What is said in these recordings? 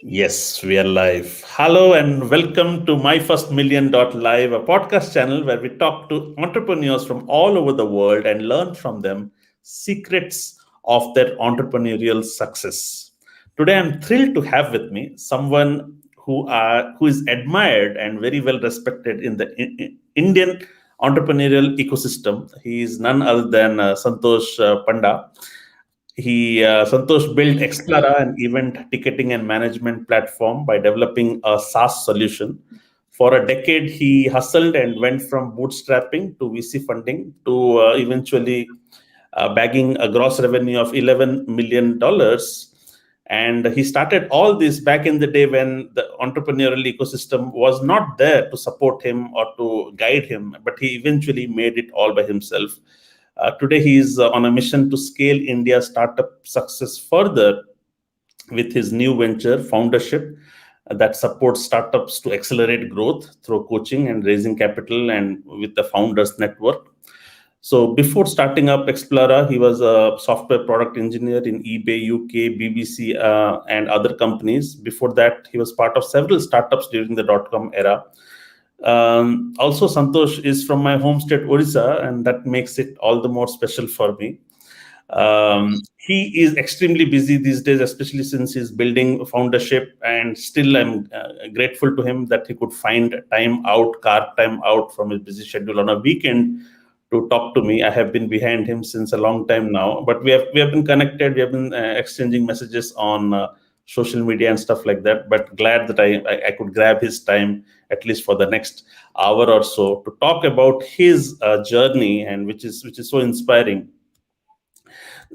Yes, we are live. Hello and welcome to My First Million Live, a podcast channel where we talk to entrepreneurs from all over the world and learn from them secrets of their entrepreneurial success. Today, I'm thrilled to have with me someone who is admired and very well respected in the Indian entrepreneurial ecosystem. He is none other than Santosh Panda. Santosh built Explara, an event ticketing and management platform, by developing a SaaS solution. For a decade, he hustled and went from bootstrapping to VC funding to eventually bagging a gross revenue of $11 million. And he started all this back in the day when the entrepreneurial ecosystem was not there to support him or to guide him, but he eventually made it all by himself. Today, he is on a mission to scale India's startup success further with his new venture, Foundership, that supports startups to accelerate growth through coaching and raising capital and with the Founders Network. So before starting up Explara, he was a software product engineer in eBay UK, BBC, and other companies. Before that, he was part of several startups during the dot-com era. Also, Santosh is from my home state, Odisha, and that makes it all the more special for me. He is extremely busy these days, especially since he's building Foundership, and still I'm grateful to him that he could find carve time out from his busy schedule on a weekend to talk to me. I have been behind him since a long time now, but we have been connected. We have been exchanging messages on social media and stuff like that. But glad that I could grab his time at least for the next hour or so to talk about his journey, and which is so inspiring.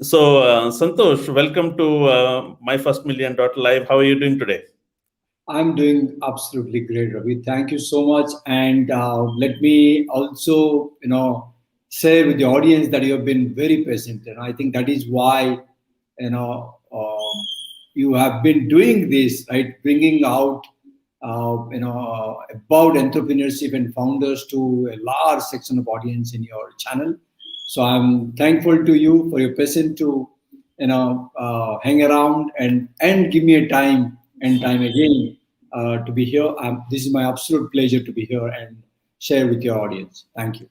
So Santosh, welcome to My First Million Live. How are you doing today? I'm doing absolutely great, Ravi. Thank you so much. And let me also, share with the audience that you have been very patient. And I think that is why, you have been doing this, right? Bringing out, about entrepreneurship and founders to a large section of audience in your channel. So I'm thankful to you for your patience to, hang around and give me a time and time again to be here. This is my absolute pleasure to be here and share with your audience. Thank you.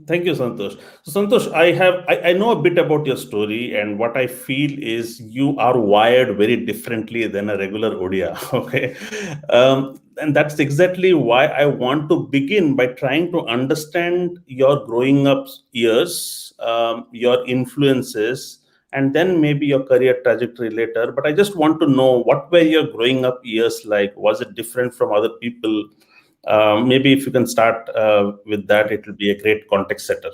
Thank you, Santosh. So, Santosh, I know a bit about your story, and what I feel is you are wired very differently than a regular Odia. Okay, and that's exactly why I want to begin by trying to understand your growing up years, your influences, and then maybe your career trajectory later. But I just want to know, what were your growing up years like? Was it different from other people? Maybe if you can start with that, it will be a great context setter.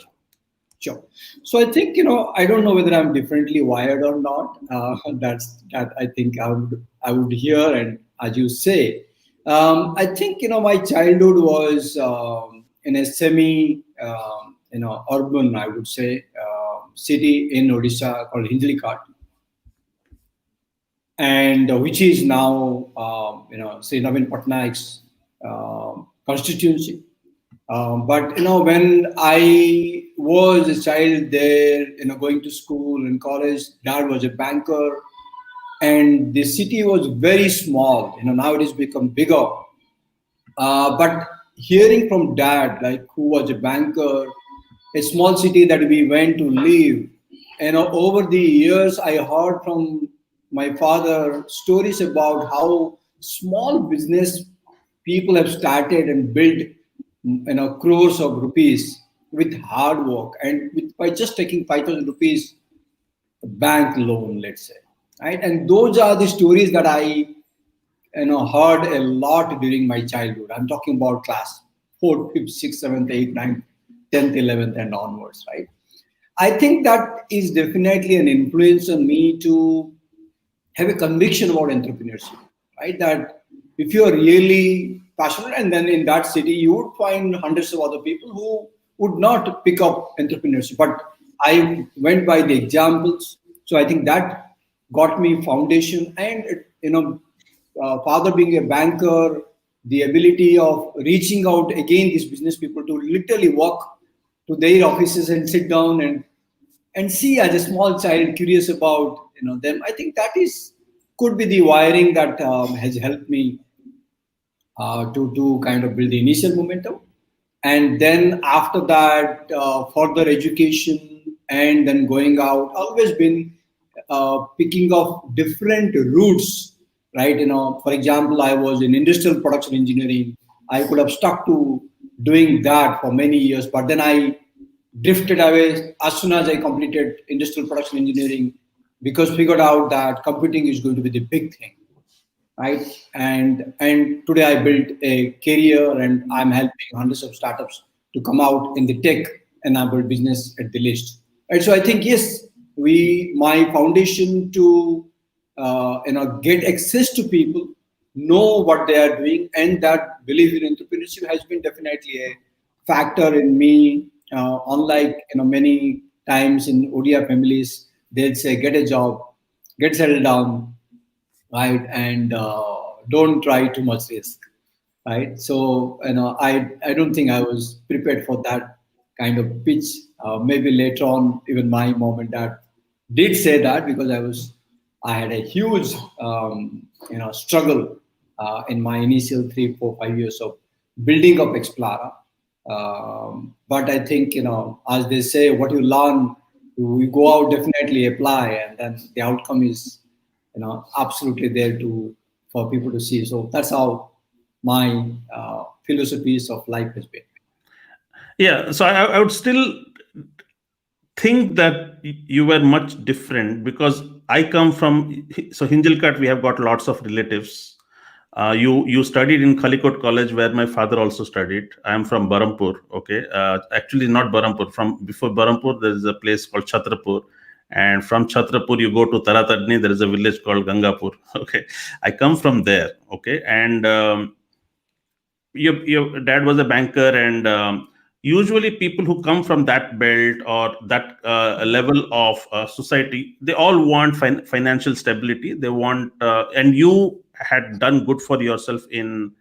Sure. So I think, I don't know whether I'm differently wired or not. That I think I would hear, and as you say, I think my childhood was in a semi urban, I would say, city in Odisha called Hindlikat, and which is now say Navin Patnaik's constituency. But when I was a child there, going to school and college, dad was a banker, and the city was very small. Now it has become bigger. But hearing from dad, like, who was a banker, a small city that we went to live, over the years, I heard from my father stories about how small business people have started and built, crores of rupees with hard work and by just taking 5,000 rupees bank loan, let's say, right? And those are the stories that I heard a lot during my childhood. I'm talking about class 4th, 5th, 6th, 7th, 8th, 9th, 10th, 11th, and onwards, right? I think that is definitely an influence on me to have a conviction about entrepreneurship, right? That if you are really passionate, and then in that city, you would find hundreds of other people who would not pick up entrepreneurship. But I went by the examples. So I think that got me foundation. And, father being a banker, the ability of reaching out again, these business people to literally walk to their offices and sit down and see, as a small child, curious about them. I think that is could be the wiring that has helped me to kind of build the initial momentum. And then after that, further education and then going out, always been picking up different routes, right? For example, I was in industrial production engineering. I could have stuck to doing that for many years, but then I drifted away as soon as I completed industrial production engineering because figured out that computing is going to be the big thing, right? And today I built a career and I'm helping hundreds of startups to come out in the tech enabled business at the list. Right. So I think yes, my foundation to get access to people, know what they are doing, and that belief in entrepreneurship has been definitely a factor in me. Unlike many times in ODI families, they'd say get a job, get settled down, right, and don't try too much risk, right? So I don't think I was prepared for that kind of pitch. Maybe later on, even my mom and dad did say that because I had a huge struggle in my initial 3, 4, 5 years of building up Explara. But I think as they say, what you learn, you go out, definitely apply, and then the outcome is absolutely there to for people to see. So that's how my philosophies of life has been. Yeah, so I would still think that you were much different because I come from, so Hinjalkat, we have got lots of relatives. You studied in Kalikot College, where my father also studied. I am from Barampur. Okay, actually not Barampur. From before Barampur, there is a place called Chhatrapur, and from Chhatrapur you go to Taratadni. There is a village called Gangapur. Okay, I come from there. Okay, and your dad was a banker, and usually people who come from that belt or that level of society, they all want financial stability. They want, and you had done good for yourself in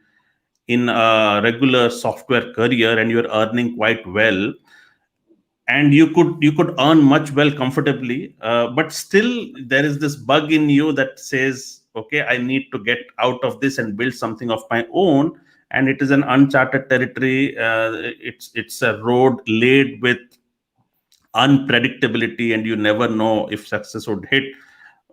a regular software career, and you're earning quite well, and you could earn much well comfortably, but still there is this bug in you that says, okay, I need to get out of this and build something of my own. And it is an uncharted territory. It's a road laid with unpredictability, and you never know if success would hit.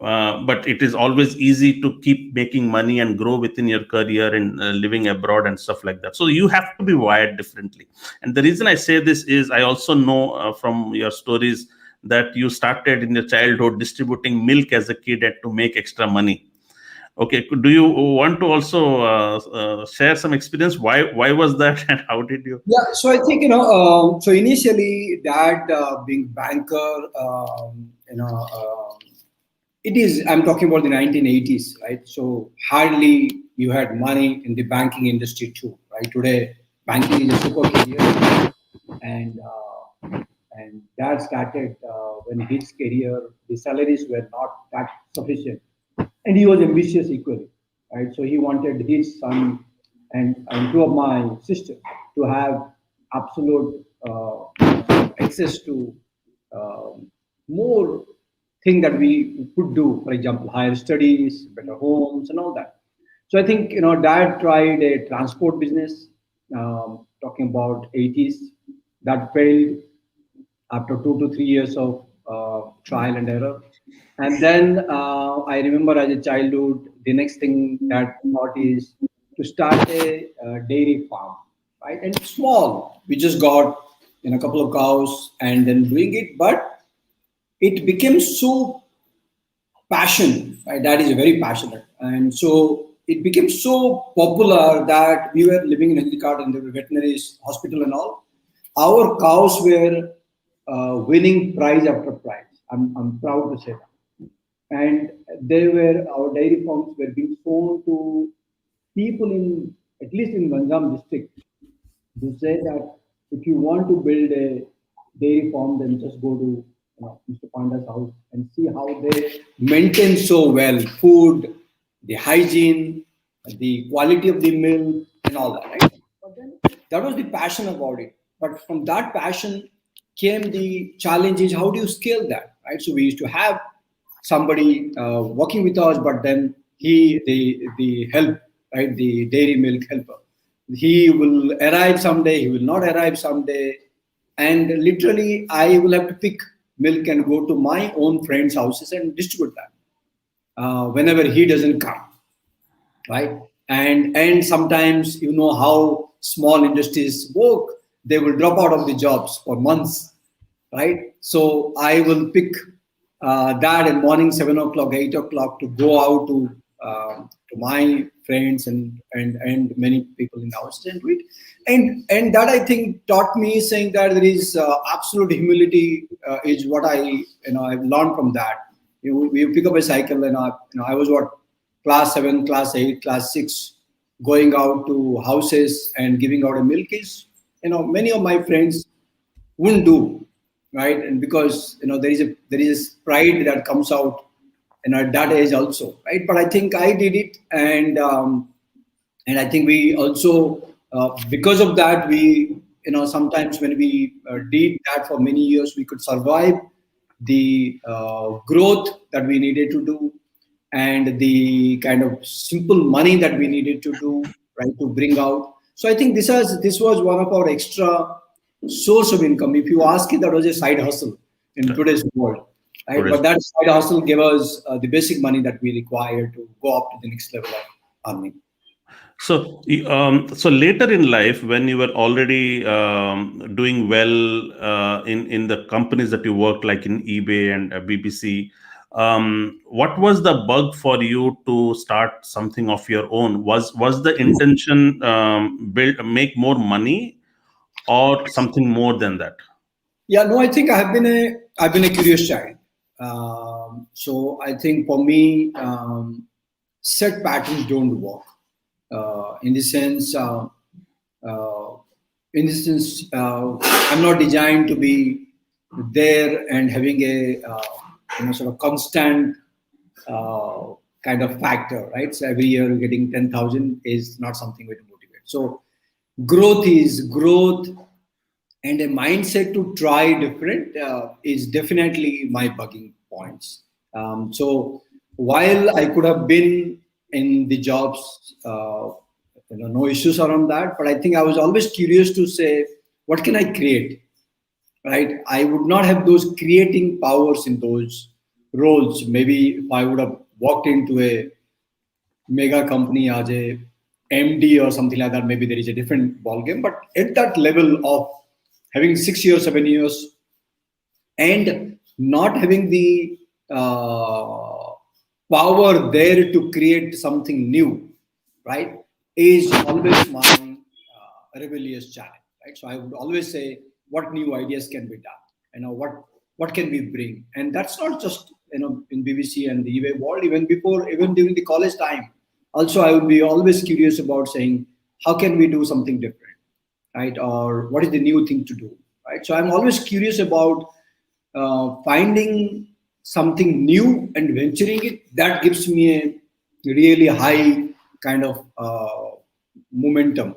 But it is always easy to keep making money and grow within your career and living abroad and stuff like that. So you have to be wired differently. And the reason I say this is I also know from your stories that you started in your childhood distributing milk as a kid and to make extra money. Okay, do you want to also share some experience? Why was that, and how did you? Yeah, so I think so initially dad being banker, it is, I'm talking about the 1980s, right? So hardly you had money in the banking industry too, right? Today banking is a super career, and dad started when his career, the salaries were not that sufficient, and he was ambitious equally, right? So he wanted his son and two of my sisters to have absolute access to more thing that we could do, for example, higher studies, better homes, and all that. So I think dad tried a transport business, talking about 80s, that failed after 2 to 3 years of trial and error. And then I remember as a childhood, the next thing that thought is to start a dairy farm, right? And it's small. We just got a couple of cows and then doing it, but it became so passion. My dad is very passionate, and so it became so popular that we were living in Hyderabad and there were veterinaries hospital and all. Our cows were winning prize after prize. I'm proud to say that. And they were our dairy farms were being sold to people in at least in Ganjam district to say that if you want to build a dairy farm, then just go to Mr. Panda's house and see how they maintain so well food, the hygiene, the quality of the milk, and all that. Right? But then that was the passion about it. But from that passion came the challenges. How do you scale that? Right. So we used to have somebody working with us, but then the help, right, the dairy milk helper, he will arrive someday, he will not arrive someday, and literally I will have to pick milk and go to my own friends' houses and distribute that whenever he doesn't come, right? And sometimes, you know how small industries work, they will drop out of the jobs for months, right? So I will pick that in morning 7 o'clock, 8 o'clock to go out to my friends and many people in the house and do it. And that, I think, taught me, saying that there is absolute humility is what I've learned from that. You pick up a cycle, and I was what, class 7, class 8, class 6, going out to houses and giving out a milk is, many of my friends wouldn't do, right? And because there is pride that comes out, at that age also, right? But I think I did it, and I think we also, because of that, we, sometimes when we did that for many years, we could survive the growth that we needed to do, and the kind of simple money that we needed to do, right, to bring out. So I think this was one of our extra source of income. If you ask it, that was a side hustle in today's world, right? But that side hustle gave us the basic money that we require to go up to the next level of earning. So later in life, when you were already doing well in the companies that you worked, like in eBay and BBC, what was the bug for you to start something of your own? Was the intention make more money, or something more than that? Yeah, no, I think I've been a curious child. So I think for me, set patterns don't work. In the sense, I'm not designed to be there and having a sort of constant kind of factor, right? So every year getting 10,000 is not something to motivate. So growth is growth, and a mindset to try different is definitely my bugging points. So while I could have been in the jobs, no issues around that, but I think I was always curious to say, what can I create, right? I would not have those creating powers in those roles. Maybe if I would have walked into a mega company as a MD or something like that, maybe there is a different ballgame. But at that level of having 6 years, 7 years, and not having the power there to create something new, right, is always my rebellious challenge, right? So I would always say, what new ideas can be done? What can we bring? And that's not just in BBC and the eBay world. Even during the college time, also I would be always curious about saying, how can we do something different, right? Or what is the new thing to do, right? So I'm always curious about finding something new and venturing it. That gives me a really high kind of momentum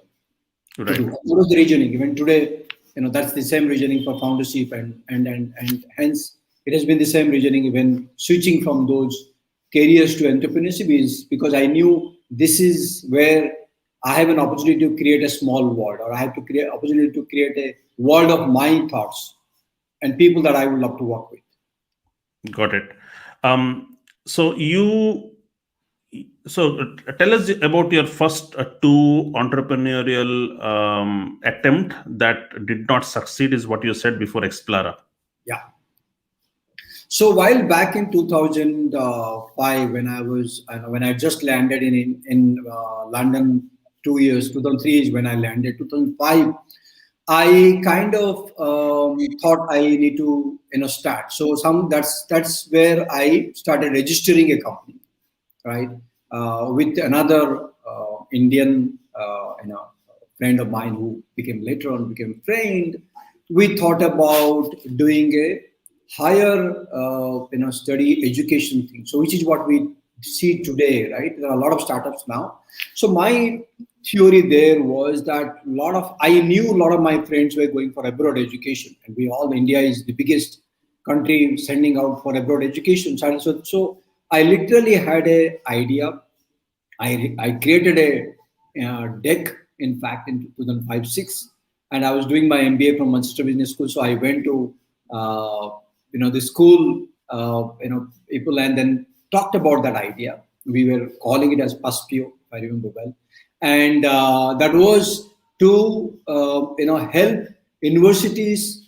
to do. What was the reasoning? Even today, that's the same reasoning for foundership, and hence it has been the same reasoning even switching from those careers to entrepreneurship, is because I knew this is where I have an opportunity to create a small world, or I have to create opportunity to create a world of my thoughts and people that I would love to work with. Got it. So tell us about your first two entrepreneurial attempt that did not succeed, is what you said before Explara. Yeah. So while back in 2005, when I just landed in London, 2 years, 2003 is when I landed. 2005, I kind of thought I need to start. So that's where I started registering a company, right, with another Indian friend of mine who later on became friend. We thought about doing a higher study education thing. So which is what we see today, right? There are a lot of startups now. So my theory there was that I knew a lot of my friends were going for abroad education, and India is the biggest country sending out for abroad education. So I literally had an idea. I created a deck, in fact, in 2005-6, and I was doing my MBA from Manchester Business School. So I went to the school, people, and then talked about that idea. We were calling it as PASPIO, if I remember well, and that was to help universities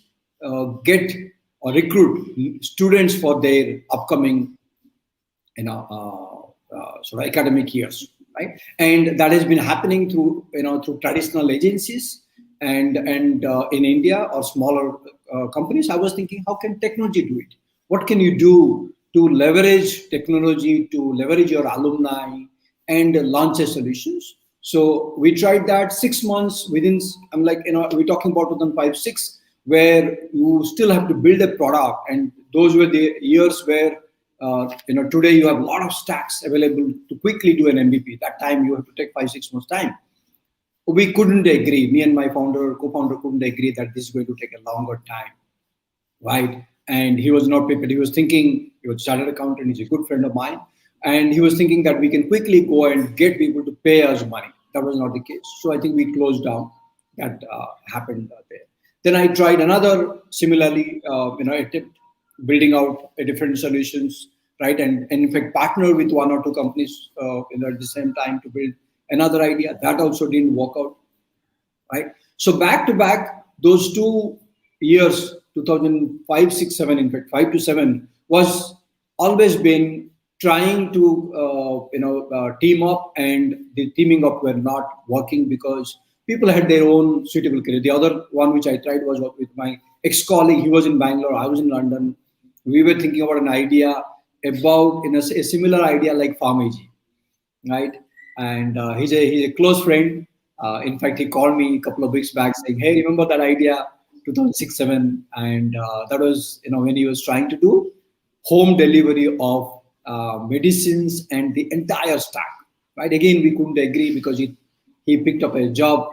get or recruit students for their upcoming sort of academic years, right? And that has been happening through traditional agencies and in India or smaller companies. I was thinking, how can technology do it? What can you do to leverage technology, to leverage your alumni and launch a solutions? So we tried that 6 months within. I'm like, we're talking about 2005-6, where you still have to build a product, and those were the years where today you have a lot of stacks available to quickly do an MVP. That time you have to take 5-6 months time. We couldn't agree. Me and my co-founder couldn't agree that this is going to take a longer time, right? And he was not prepared. He was thinking, he was a chartered accountant, he's a good friend of mine, and he was thinking that we can quickly go and get people to pay us money. That was not the case. So I think we closed down. That happened there. Then I tried another similarly, attempt, building out a different solutions, right? And in fact, partner with one or two companies at the same time to build another idea. That also didn't work out, right? So back to back, those 2 years, 2005, 6, 7, in fact, 5 to 7, was always been trying to team up, and the teaming up were not working because people had their own suitable career. The other one which I tried was with my ex-colleague. He was in Bangalore, I was in London. We were thinking about an idea about a similar idea like PharmAG, right? And he's a close friend. In fact, he called me a couple of weeks back saying, "Hey, remember that idea, 2006-7?" And that was when he was trying to do home delivery of medicines and the entire stack, right? Again, we couldn't agree because he picked up a job.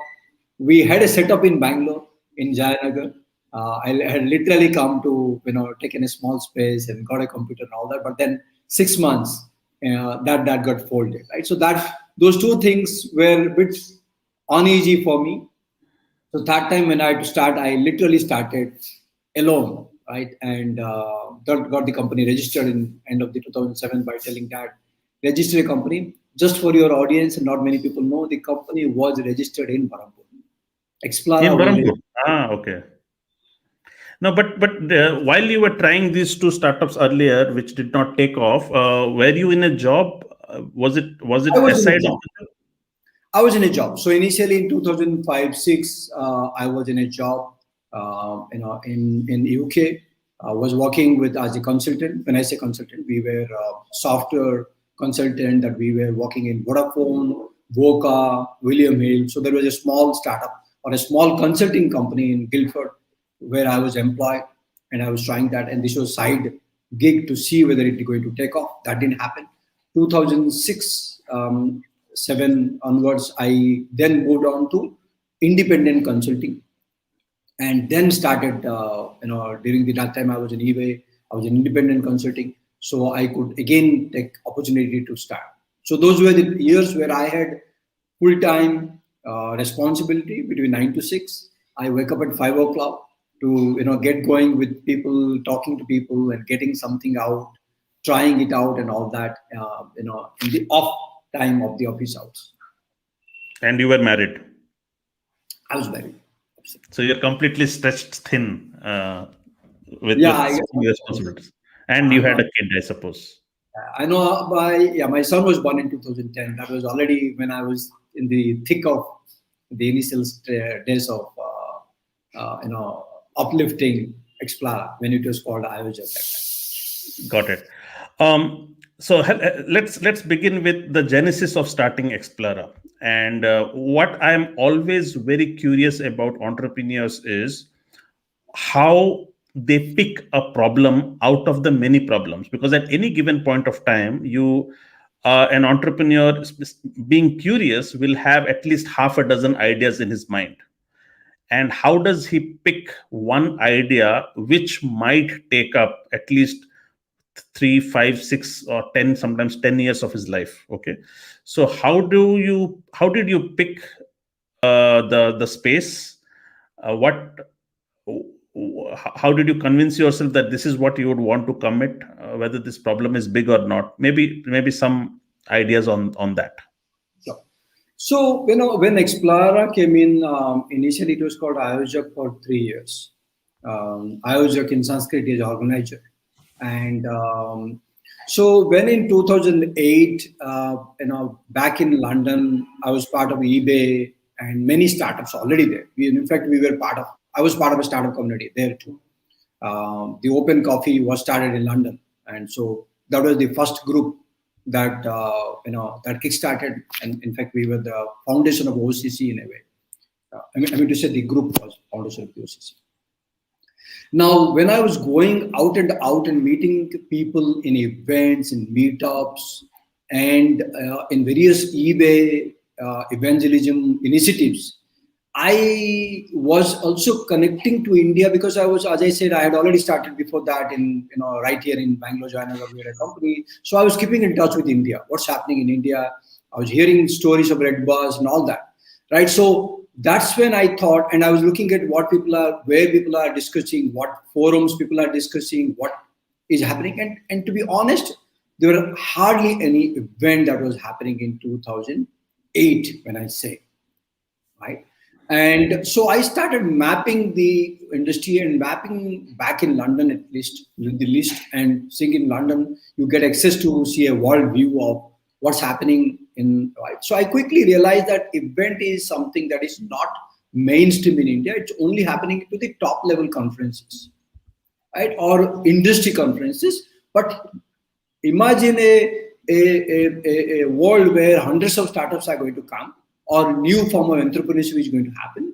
We had a setup in Bangalore, in Jayanagar. I had literally come to taken a small space and got a computer and all that. But then 6 months, that got folded, right? So those two things were a bit uneasy for me. So that time when I had to start, I literally started alone, right? And got the company registered in end of the 2007 by telling Dad, register a company. Just for your audience, and not many people know, the company was registered in Barampur. In Barampur. Okay. No, but while you were trying these two startups earlier, which did not take off, were you in a job? Was it aside of the job? I was in a job. So initially in 2005-6, I was in a job, in UK. I was working as a consultant. When I say consultant, we were software consultant that we were working in Vodafone, Voca, William Hill. So there was a small startup or a small consulting company in Guildford where I was employed, and I was trying that. And this was side gig to see whether it is going to take off. That didn't happen. 2006, 7 onwards, I then moved on to independent consulting, and then started, during that time I was in eBay, I was in independent consulting. So I could again take opportunity to start. So those were the years where I had full-time responsibility between 9 to 6. I wake up at 5 o'clock to get going with people, talking to people and getting something out, trying it out and all that, in the off time of the office hours. And you were married? I was married. So you're completely stretched thin with responsibilities. And you had a kid, I suppose. I know my son was born in 2010. That was already when I was in the thick of the initial days of, uplifting Explorer, when it was called IOJ at that time. Got it. So let's begin with the genesis of starting Explorer. And what I'm always very curious about entrepreneurs is how they pick a problem out of the many problems, because at any given point of time, an entrepreneur being curious will have at least half a dozen ideas in his mind. and how does he pick one idea which might take up at least 3, 5, 6, or 10, sometimes 10 years of his life? Okay, so how did you pick the space? What How did you convince yourself that this is what you would want to commit, whether this problem is big or not? Maybe some ideas on that. Sure. So, when Explara came in, initially it was called Ayojak for 3 years. Ayojak in Sanskrit is organizer. And so when in 2008, back in London, I was part of eBay and many startups already there. In fact, I was part of a startup community there too. The Open Coffee was started in London. And so that was the first group that that kickstarted, and in fact we were the foundation of OCC in a way. I mean to say the group was foundation of the OCC. Now, when I was going out and meeting people in events, in meetups, and in various eBay evangelism initiatives, I was also connecting to India because I was, as I said, I had already started before that in, right here in Bangalore, Joyanagar, we had a company. So I was keeping in touch with India, what's happening in India. I was hearing stories of Red Buzz and all that, right? So that's when I thought, and I was looking at where people are discussing, what forums people are discussing, what is happening. And to be honest, there were hardly any event that was happening in 2008, when I say, right? And so I started mapping the industry and mapping back in London, at least the list, and seeing in London, you get access to see a world view of what's happening in, right? So I quickly realized that event is something that is not mainstream in India. It's only happening to the top level conferences, right? Or industry conferences. But imagine a world where hundreds of startups are going to come, or new form of entrepreneurship is going to happen.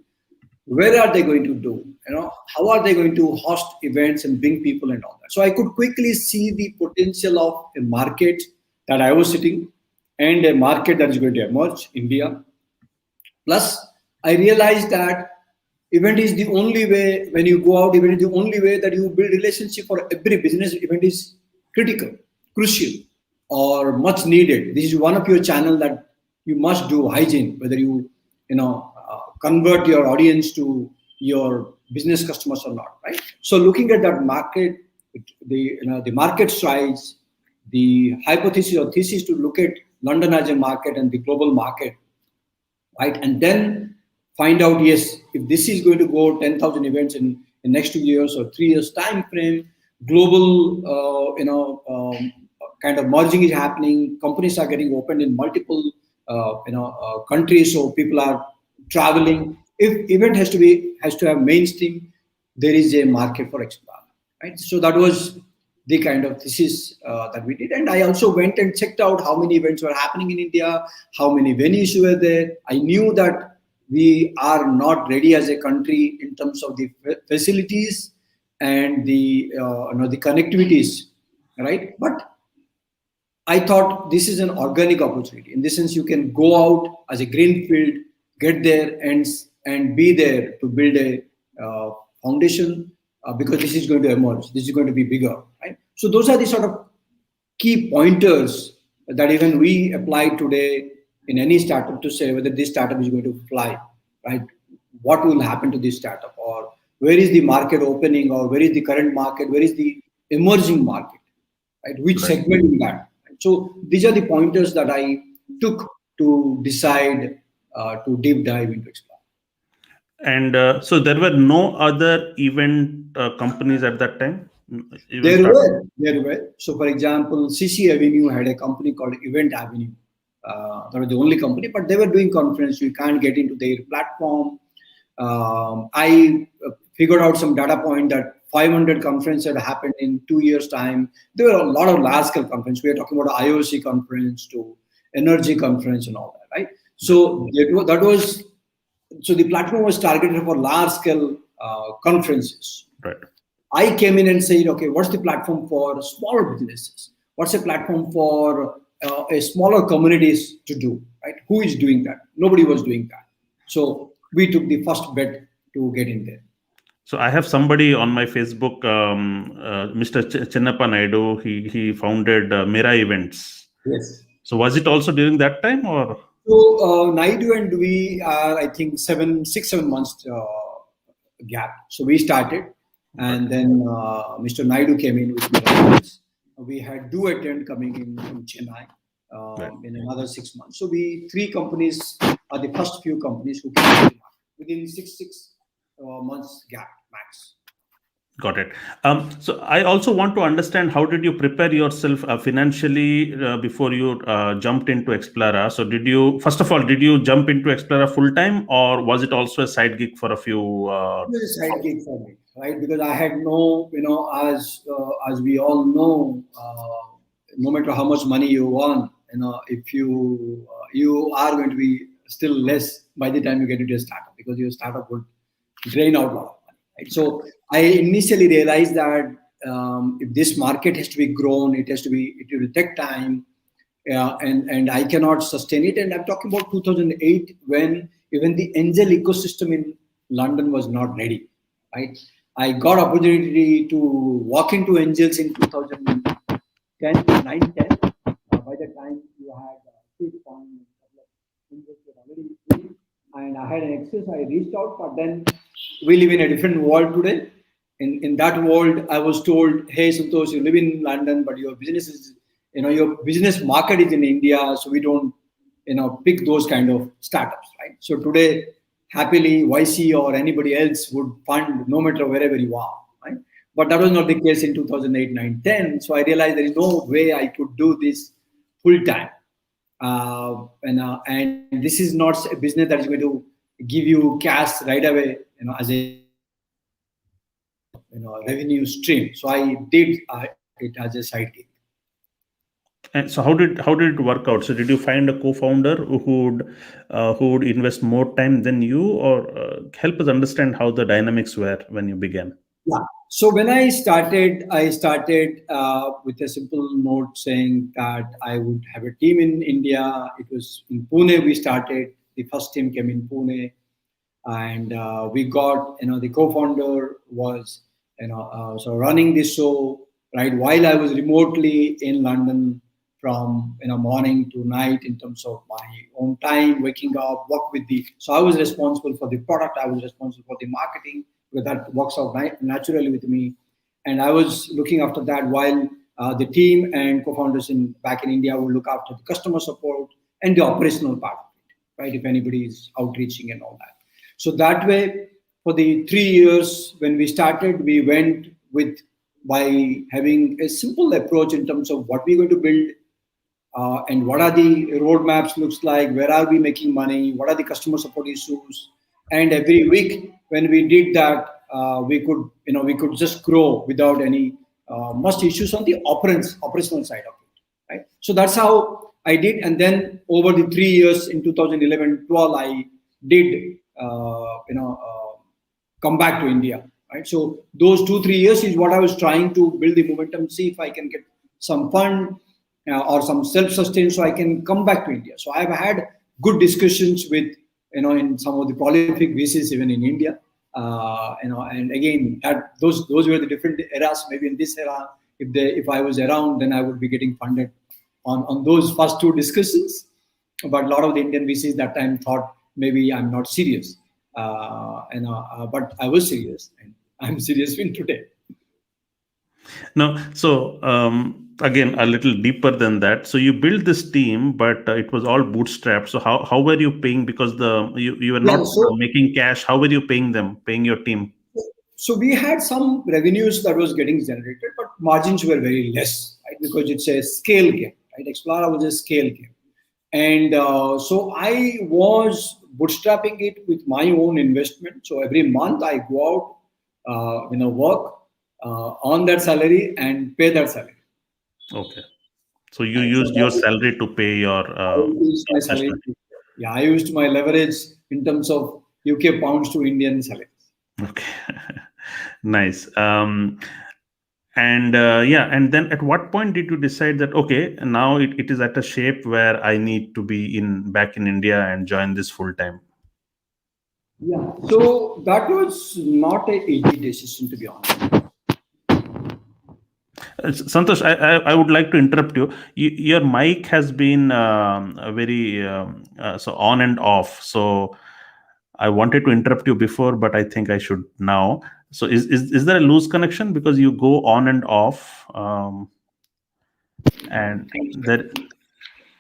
Where are they going to do? How are they going to host events and bring people and all that? So I could quickly see the potential of a market that I was sitting and a market that is going to emerge, India. Plus, I realized that event is the only way, when you go out, event is the only way that you build relationship for every business. Event is critical, crucial, or much needed. This is one of your channel that you must do hygiene, whether you convert your audience to your business customers or not, right? So looking at that market, the market size, the hypothesis or thesis to look at London as a market and the global market, right? And then find out, yes, if this is going to go 10,000 events in the next 2 years or 3 years time frame, global, kind of merging is happening. Companies are getting opened in multiple countries, so people are traveling. If event has to have mainstream, there is a market for Explara, right? So that was the kind of thesis that we did. And I also went and checked out how many events were happening in India, how many venues were there. I knew that we are not ready as a country in terms of the facilities and the connectivities, right? But I thought this is an organic opportunity. In this sense, you can go out as a greenfield, get there and be there to build a foundation because this is going to emerge. This is going to be bigger, right? So those are the sort of key pointers that even we apply today in any startup to say whether this startup is going to fly, right? What will happen to this startup, or where is the market opening, or where is the current market, where is the emerging market, right? Which segment in that? So these are the pointers that I took to decide to deep dive into Explara. And so there were no other event companies at that time? There were. So for example, CC Avenue had a company called Event Avenue. That was the only company, but they were doing conference. You can't get into their platform. I figured out some data point that 500 conferences had happened in 2 years' time. There were a lot of large-scale conferences. We are talking about IOC conference to energy conference and all that, right? So so the platform was targeted for large-scale conferences. Right. I came in and said, okay, what's the platform for smaller businesses? What's a platform for a smaller communities to do, right? Who is doing that? Nobody was doing that. So we took the first bet to get in there. So I have somebody on my Facebook, Mr. Chennappa Naidu. He founded Mira Events. Yes. So was it also during that time, or? So Naidu and we are, I think, 6, 7 months gap. So we started, and then Mr. Naidu came in with Miracles. We had Do Attend coming in from Chennai Right. in another 6 months. So we three companies are the first few companies who came to the market within six months gap max. Got it. So I also want to understand, how did you prepare yourself financially before you jumped into Explora? So first of all, did you jump into Explora full time, or was it also a side gig for a few? It was a side gig for me, right? Because I had no, as we all know, no matter how much money you earn, if you are going to be still less by the time you get into a startup, because your startup would drain out a lot of money, right? So I initially realized that if this market has to be grown, it will take time, and I cannot sustain it. And I'm talking about 2008, when even the angel ecosystem in London was not ready, right? I got opportunity to walk into angels in 2010, 9, 10. By the time you had Seed Fund, a couple of angels were already in, and I had an access. I reached out, but then we live in a different world today. In that world, I was told, "Hey, Santosh, you live in London, but your business is, your business market is in India, so we don't, pick those kind of startups, right?" So today, happily, YC or anybody else would fund no matter wherever you are, right? But that was not the case in 2008, 9, 10. So I realized there is no way I could do this full time. And this is not a business that is going to give you cash right away, as a revenue stream. So I did it as a side gig. And so how did it work out? So did you find a co-founder who would invest more time than you, or help us understand how the dynamics were when you began? Yeah. So when I started with a simple note saying that I would have a team in India. It was in Pune. We started. The first team came in Pune, and we got, the co-founder was, so running this show, right, while I was remotely in London from, morning to night, in terms of my own time, waking up, work with the. So I was responsible for the product. I was responsible for the marketing, because that works out naturally with me, and I was looking after that, while the team and co-founders back in India would look after the customer support and the operational part of it, right? If anybody is outreaching and all that. So that way, for the 3 years when we started, we went with by having a simple approach in terms of what we're going to build, and what are the roadmaps looks like, where are we making money, what are the customer support issues, and every week when we did that, we could just grow without any much issues on the operational side of it, right? So that's how I did, and then over the 3 years in 2011, 12, I did come back to India, right? So those 2, 3 years is what I was trying to build the momentum, see if I can get some fund or some self-sustain, so I can come back to India. So I've had good discussions with, in some of the prolific VCs even in India, and again, those were the different eras. Maybe in this era, if I was around, then I would be getting funded on those first two discussions. But a lot of the Indian VCs that time thought maybe I'm not serious, but I was serious, and I'm serious even today. No, so again, a little deeper than that. So you built this team, but it was all bootstrapped. So how were you paying? Because you were Yeah, not making cash. How were you paying them, paying your team? so we had some revenues that was getting generated, but margins were very less, right? Because it's a scale game, right? Explora was a scale game, and so I was bootstrapping it with my own investment. So every month I go out, work on that salary and pay that salary. Okay. So you Right? So used your salary to pay your I used my salary. national. Yeah, I used my leverage in terms of UK pounds to Indian salaries. Okay. Nice. And yeah, and then at what point did you decide that, okay, now it is at a shape where I need to be back in India and join this full time? Yeah. So that was not a easy decision, to be honest. Santosh, I would like to interrupt you. Your mic has been very so on and off. So I wanted to interrupt you before, but I think I should now. So is there a loose connection because you go on and off, and there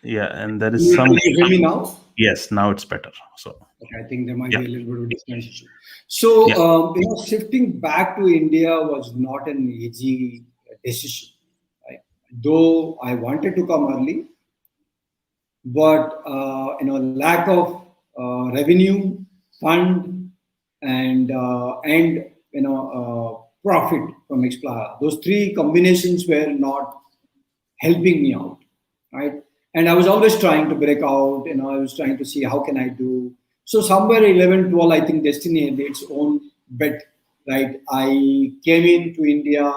yeah, and there is some. Can you hear me now? Yes, now it's better. So Okay, I think there might yeah, be a little bit of distance issue. So, yeah. shifting back to India was not an easy decision. Right? Though I wanted to come early, but lack of revenue, fund, and profit from Explora. Those three combinations were not helping me out, right? And I was always trying to break out. I was trying to see how can I do. So somewhere 11, 12, I think destiny had its own bet, right? I came into India.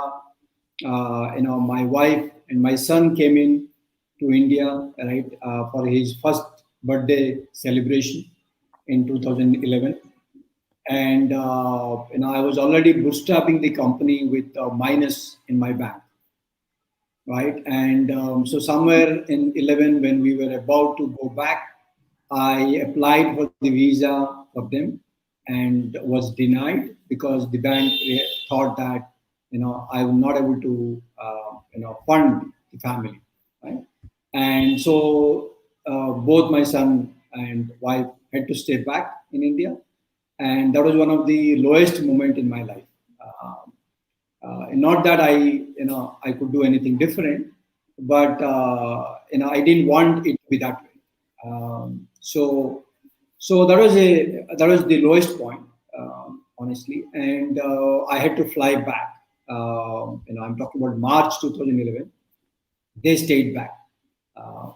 My wife and my son came in to India, right, for his first birthday celebration in 2011. And I was already bootstrapping the company with a minus in my bank, right? And so somewhere in 11, when we were about to go back, I applied for the visa for them and was denied because the bank thought that I was not able to fund the family, right? And so both my son and wife had to stay back in India, and that was one of the lowest moment in my life. Not that I could do anything different, but I didn't want it to be that way. So that was the lowest point, honestly, and I had to fly back. I'm talking about March 2011. They stayed back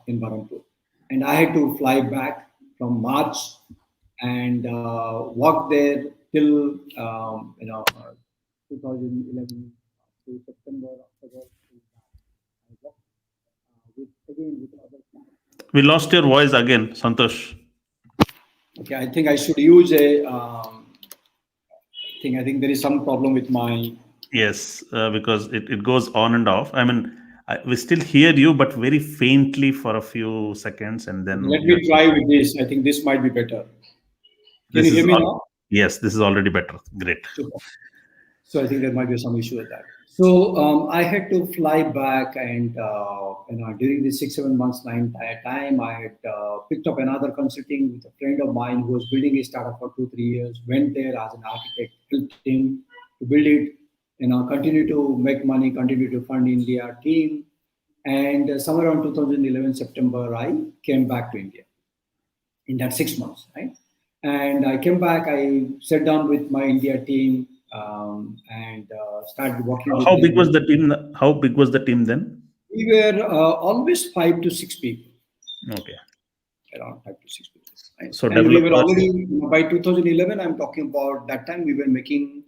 in Barampur, and I had to fly back from March and work there till 2011 to September, October. I worked with other clients. We lost your voice again, Santosh. Okay, I think I should use a thing. I think there is some problem with my. Yes, because it goes on and off. I mean, we still hear you, but very faintly for a few seconds, and then Let me try with this. I think this might be better. Can this you hear is me now? yes, this is already better. Great. Super. So I think there might be some issue with that. So I had to fly back, and during the 6 7 months time, I had picked up another consulting with a friend of mine who was building a startup for 2 3 years. Went there as an architect, helped him to build it. Continue to make money, continue to fund India team, and somewhere around 2011 September, I came back to India in that 6 months, right? And I came back. I sat down with my India team and started working with How big was them. the team? How big was the team then? We were always 5 to 6 people, Okay. around 5 to 6 people, right? So And we were developers. already by 2011. I'm talking about that time we were making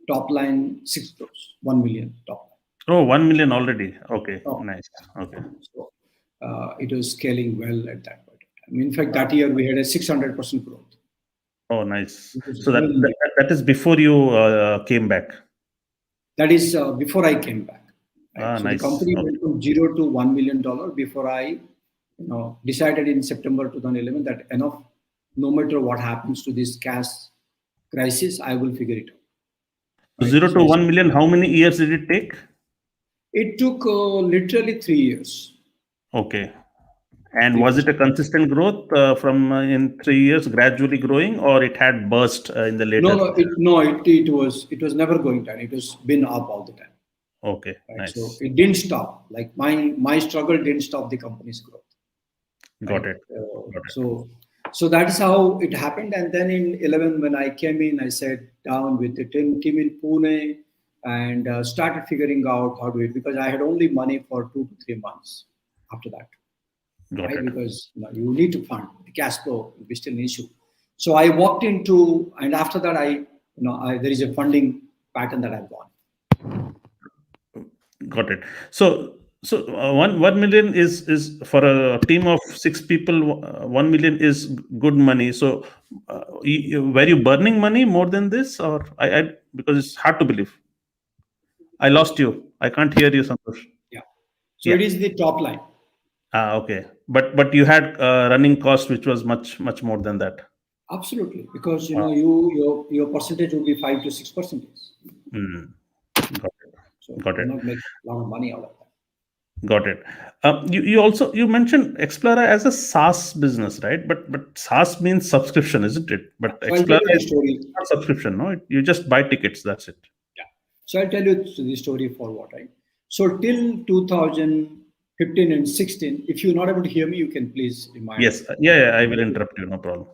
top line 6 crores, 1 million top line. Oh, 1 million already. Okay, Oh, nice. Okay. so it was scaling well at that point of time. In fact, that year we had a 600% growth. Oh, nice. It was So that growing big. that is before you came back. That is before I came back. Right? Ah, So the nice. company Okay. went from zero to $1 million before I, decided in September 2011 that enough. No matter what happens to this cash crisis, I will figure it out. So Right. zero So to 1 million. How many years did it take? it took literally 3 years. Okay. And Three was years. it a consistent growth from in 3 years, gradually growing, or it had burst in the No, later? it was never going down. It was been up all the time. Okay, Right. So nice. it didn't stop. Like my struggle didn't stop the company's growth. Got Right? it. Got it. So that is how it happened. And then in 11, when I came in, I sat down with the team in Pune and started figuring out how to do it because I had only money for 2 to 3 months after that, Got right? it. Because you need to fund the cash flow will be still an issue. So I walked into, and after that, there is a funding pattern that I've gone. Got it. So So 1 million is for a team of 6 people. 1 million is good money. So were you burning money more than this, or I because it's hard to believe. I lost you. I can't hear you, Santosh. Yeah. So Yeah. it is the top line. Okay. But you had running cost which was much more than that. Absolutely, because Wow. your percentage would be 5 to 6%. Mm. Got it. So Got you it. will not make a lot of money out of that. Got it. You also you mentioned Explorer as a SaaS business, right? But SaaS means subscription, isn't it? But So I'll tell Explorer you the is story. not subscription, no? You just buy tickets. That's it. Yeah. So I'll tell you the story for what, right? So till 2015 and 16, if you're not able to hear me, you can please remind me. Yes. Yeah. I will interrupt you. No problem.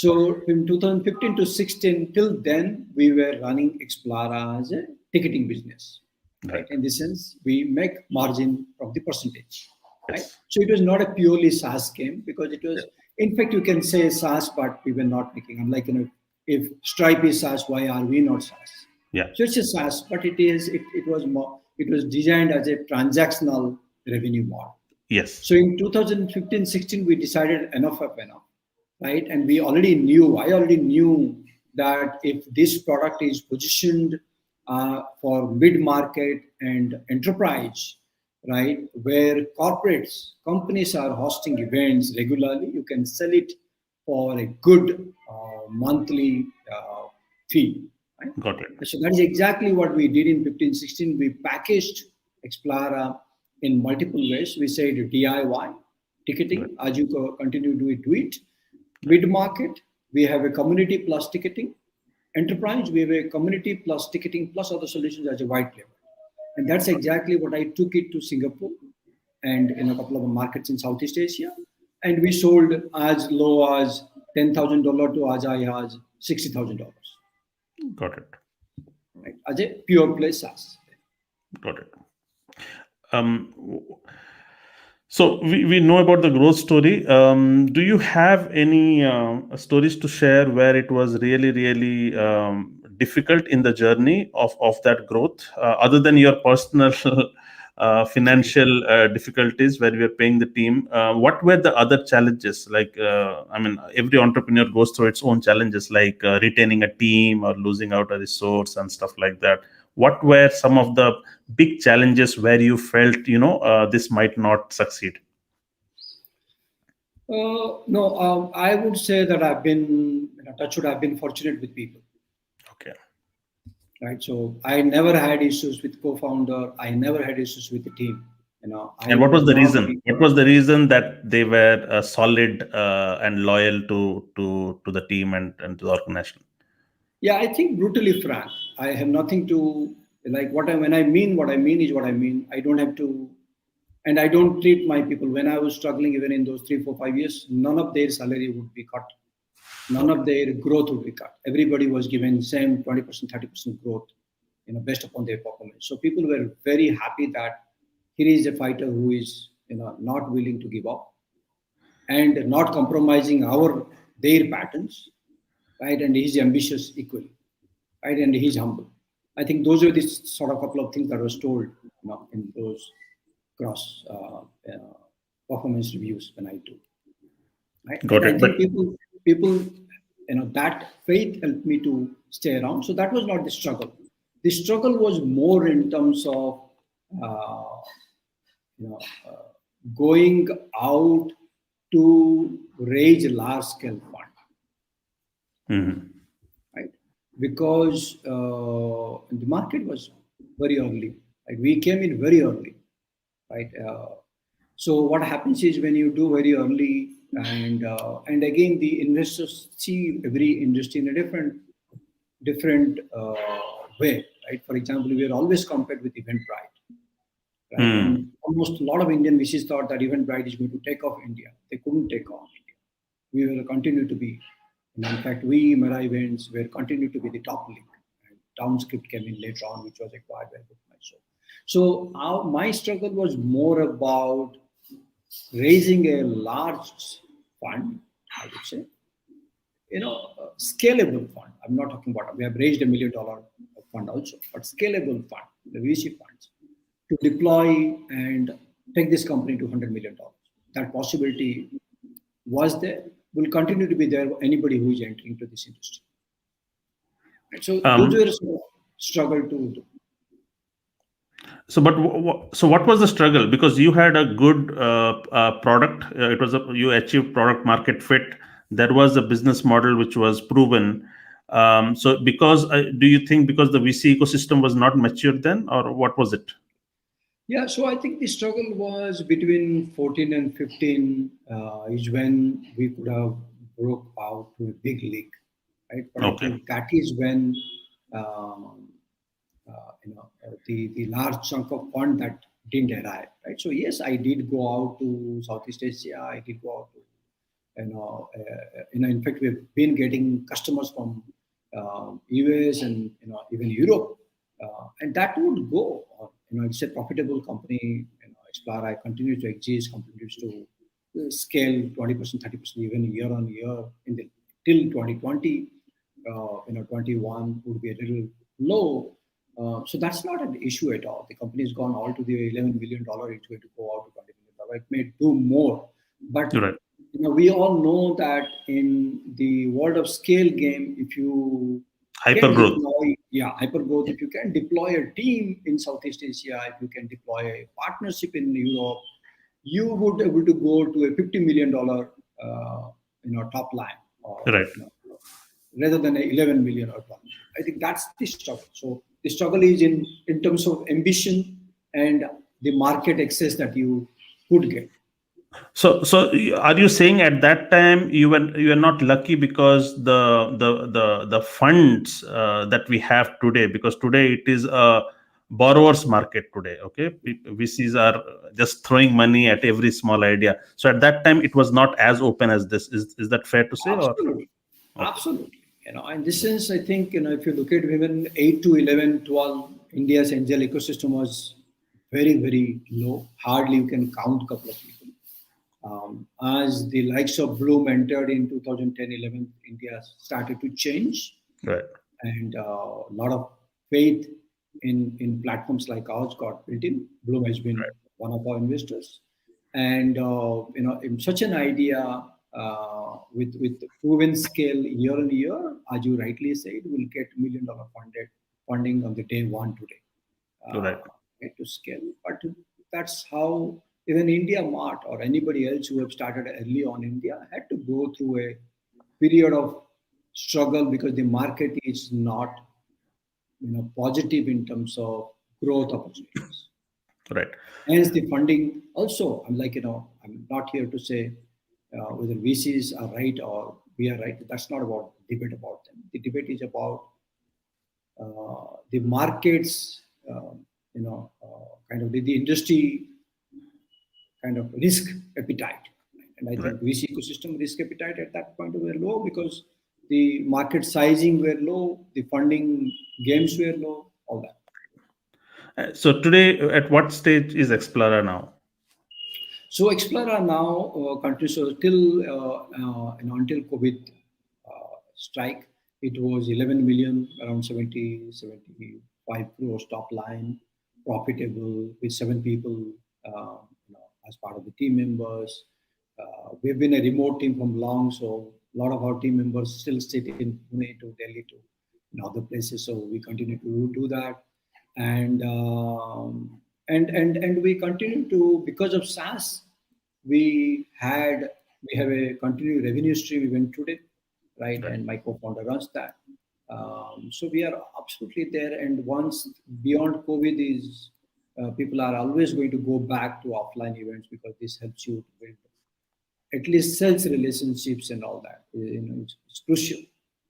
So in 2015 to 16, till then, we were running Explara as a ticketing business, right? Right. In the sense, we make margin from the percentage, right? Yes. So it was not a purely SaaS game because it Yeah. was, in fact, you can say SaaS, but we were not making. I'm like, if Stripe is SaaS, why are we not SaaS? Yeah. So it's a SaaS, but it was more, it was designed as a transactional revenue model. Yes. So in 2015-16, we decided enough of enough, right? And I already knew that if this product is positioned for mid-market and enterprise, right, where companies are hosting events regularly, you can sell it for a good monthly fee, right? Got it. So that is exactly what we did in 15-16. We packaged Explara in multiple ways. We said DIY Right. ticketing, as you continue to do it. Mid market, we have a community plus ticketing. Enterprise, we have a community plus ticketing plus other solutions as a white label. And that's exactly what I took it to Singapore and in a couple of markets in Southeast Asia. And we sold as low as $10,000 to as high as $60,000, Got it. right? As a pure play SaaS. Got it. Um, so we know about the growth story. Do you have any stories to share where it was really difficult in the journey of that growth, other than your personal financial difficulties where we are paying the team? What were the other challenges? Like, I mean, every entrepreneur goes through its own challenges, like retaining a team or losing out a resource and stuff like that. What were some of the big challenges where you felt this might not succeed? No, I would say that I've been, touch wood, I've been fortunate with people, Okay. right? So I never had issues with co-founder. I never had issues with the team. I And what was was the not. reason? What was the reason that they were solid and loyal to the team and to the organization? Yeah, I think brutally frank. I have nothing to like when I mean what I mean is what I mean. I don't have to, and I don't treat my people. When I was struggling, even in those 3, 4, 5 years, none of their salary would be cut. None Okay. of their growth would be cut. Everybody was given same 20%, 30% growth, based upon their performance. So people were very happy that here is a fighter who is, not willing to give up and not compromising their patterns, right? And he's ambitious equally, right? And he's humble. I think those are the sort of couple of things that was told, in those cross performance reviews when I do, right? And Got I it. But think people, that faith helped me to stay around. So that was not the struggle. The struggle was more in terms of, uh, you know, uh, going out to raise a large scale fund, mhm. right? Because the market was very early, right? We came in very early, right? So what happens is when you do very early, and again the investors see every industry in a different way, right? For example, we are always compared with Eventbrite, right? Hmm. And almost a lot of Indian VCs thought that Eventbrite is going to take off India. They couldn't take off India. We will continue to be. In fact, Mera Events, will continue to be the top league. And Downscript came in later on, which was acquired by Bookmyshow. So my struggle was more about raising a large fund, I would say, scalable fund. I'm not talking about, we have raised $1 million fund also, but scalable fund, the VC funds, to deploy and take this company to $100 million. That possibility was there, will continue to be there for anybody who is entering to this industry. Right? So those Um, were sort of struggle to do. so, but so what was the struggle? Because you had a good product. You achieved product market fit. There was a business model which was proven. So, because do you think because the VC ecosystem was not mature then, or what was it? Yeah, so I think the struggle was between 14 and 15 is when we could have broke out to a big league, right? But I Okay. think that is when um, the large chunk of fund that didn't arrive, right? So yes, I did go out to Southeast Asia. I did go out to in fact, we've been getting customers from US and even Europe, and that would go. It's a profitable company. Explorer I continues to exist, continues to scale 20%, 30% even year on year in the till 2020. 21 would be a little low. So that's not an issue at all. The company has gone all to the $11 million. It's going to go out to $20 million. It may do more, but You're right. we all know that in the world of scale game, if you Hyper can growth. deploy, hyper growth, if you can deploy a team in Southeast Asia, if you can deploy a partnership in Europe, you would able to go to a $50 million, top line, or Right. rather than a 11 million or partnership. I think that's the struggle. So the struggle is in terms of ambition and the market access that you could get. So are you saying at that time you were not lucky because the funds that we have today, because today it is a borrower's market today. Okay, VCs are just throwing money at every small idea. So at that time it was not as open as this. Is that fair to say? Or Absolutely. okay, Absolutely. In this sense, I think, if you look at even 8 to 11, 12, India's angel ecosystem was very, very low. Hardly you can count a couple of people. As the likes of Bloom entered in 2010, 11, India started to change, right, and a lot of faith in platforms like ours got built in. Bloom has been one of our investors, and in such an idea with proven scale year on year, as you rightly said, will get $1 million funding on the day one today uh, right. to scale. But that's how even India Mart or anybody else who have started early on India had to go through a period of struggle because the market is not positive in terms of growth opportunities. Right. Hence the funding also. I'm not here to say whether VCs are right or we are right. That's not about debate about them. The debate is about the markets, kind of the industry kind of risk appetite. And I Right. think VC ecosystem risk appetite at that point were low because the market sizing were low, the funding games were low, all that. So today, at what stage is Explorer now? So Explorer now continues till until COVID strike, it was 11 million, around 75 crores top line, profitable with 7 people as part of the team members. We've been a remote team from long, so a lot of our team members still sit in Pune to Delhi to other places. So we continue to do that, and and we continue to, because of SaaS, we have a continued revenue stream even today, right? Right. And my co-founder runs that. So we are absolutely there. And once beyond COVID is, people are always going to go back to offline events because this helps you to build at least sales relationships and all that. It's crucial.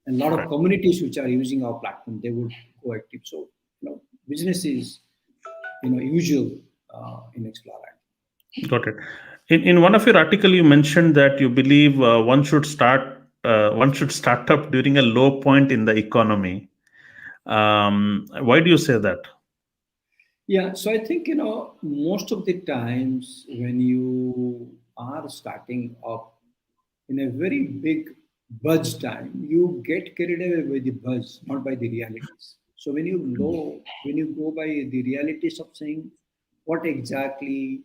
And a lot of Right. communities which are using our platform, they would go active. So business is usual in Explorer. Got it. In one of your article, you mentioned that you believe one should start up during a low point in the economy. Why do you say that? Yeah, so I think most of the times when you are starting up in a very big buzz time, you get carried away by the buzz, not by the realities. So when you go by the realities of saying, what exactly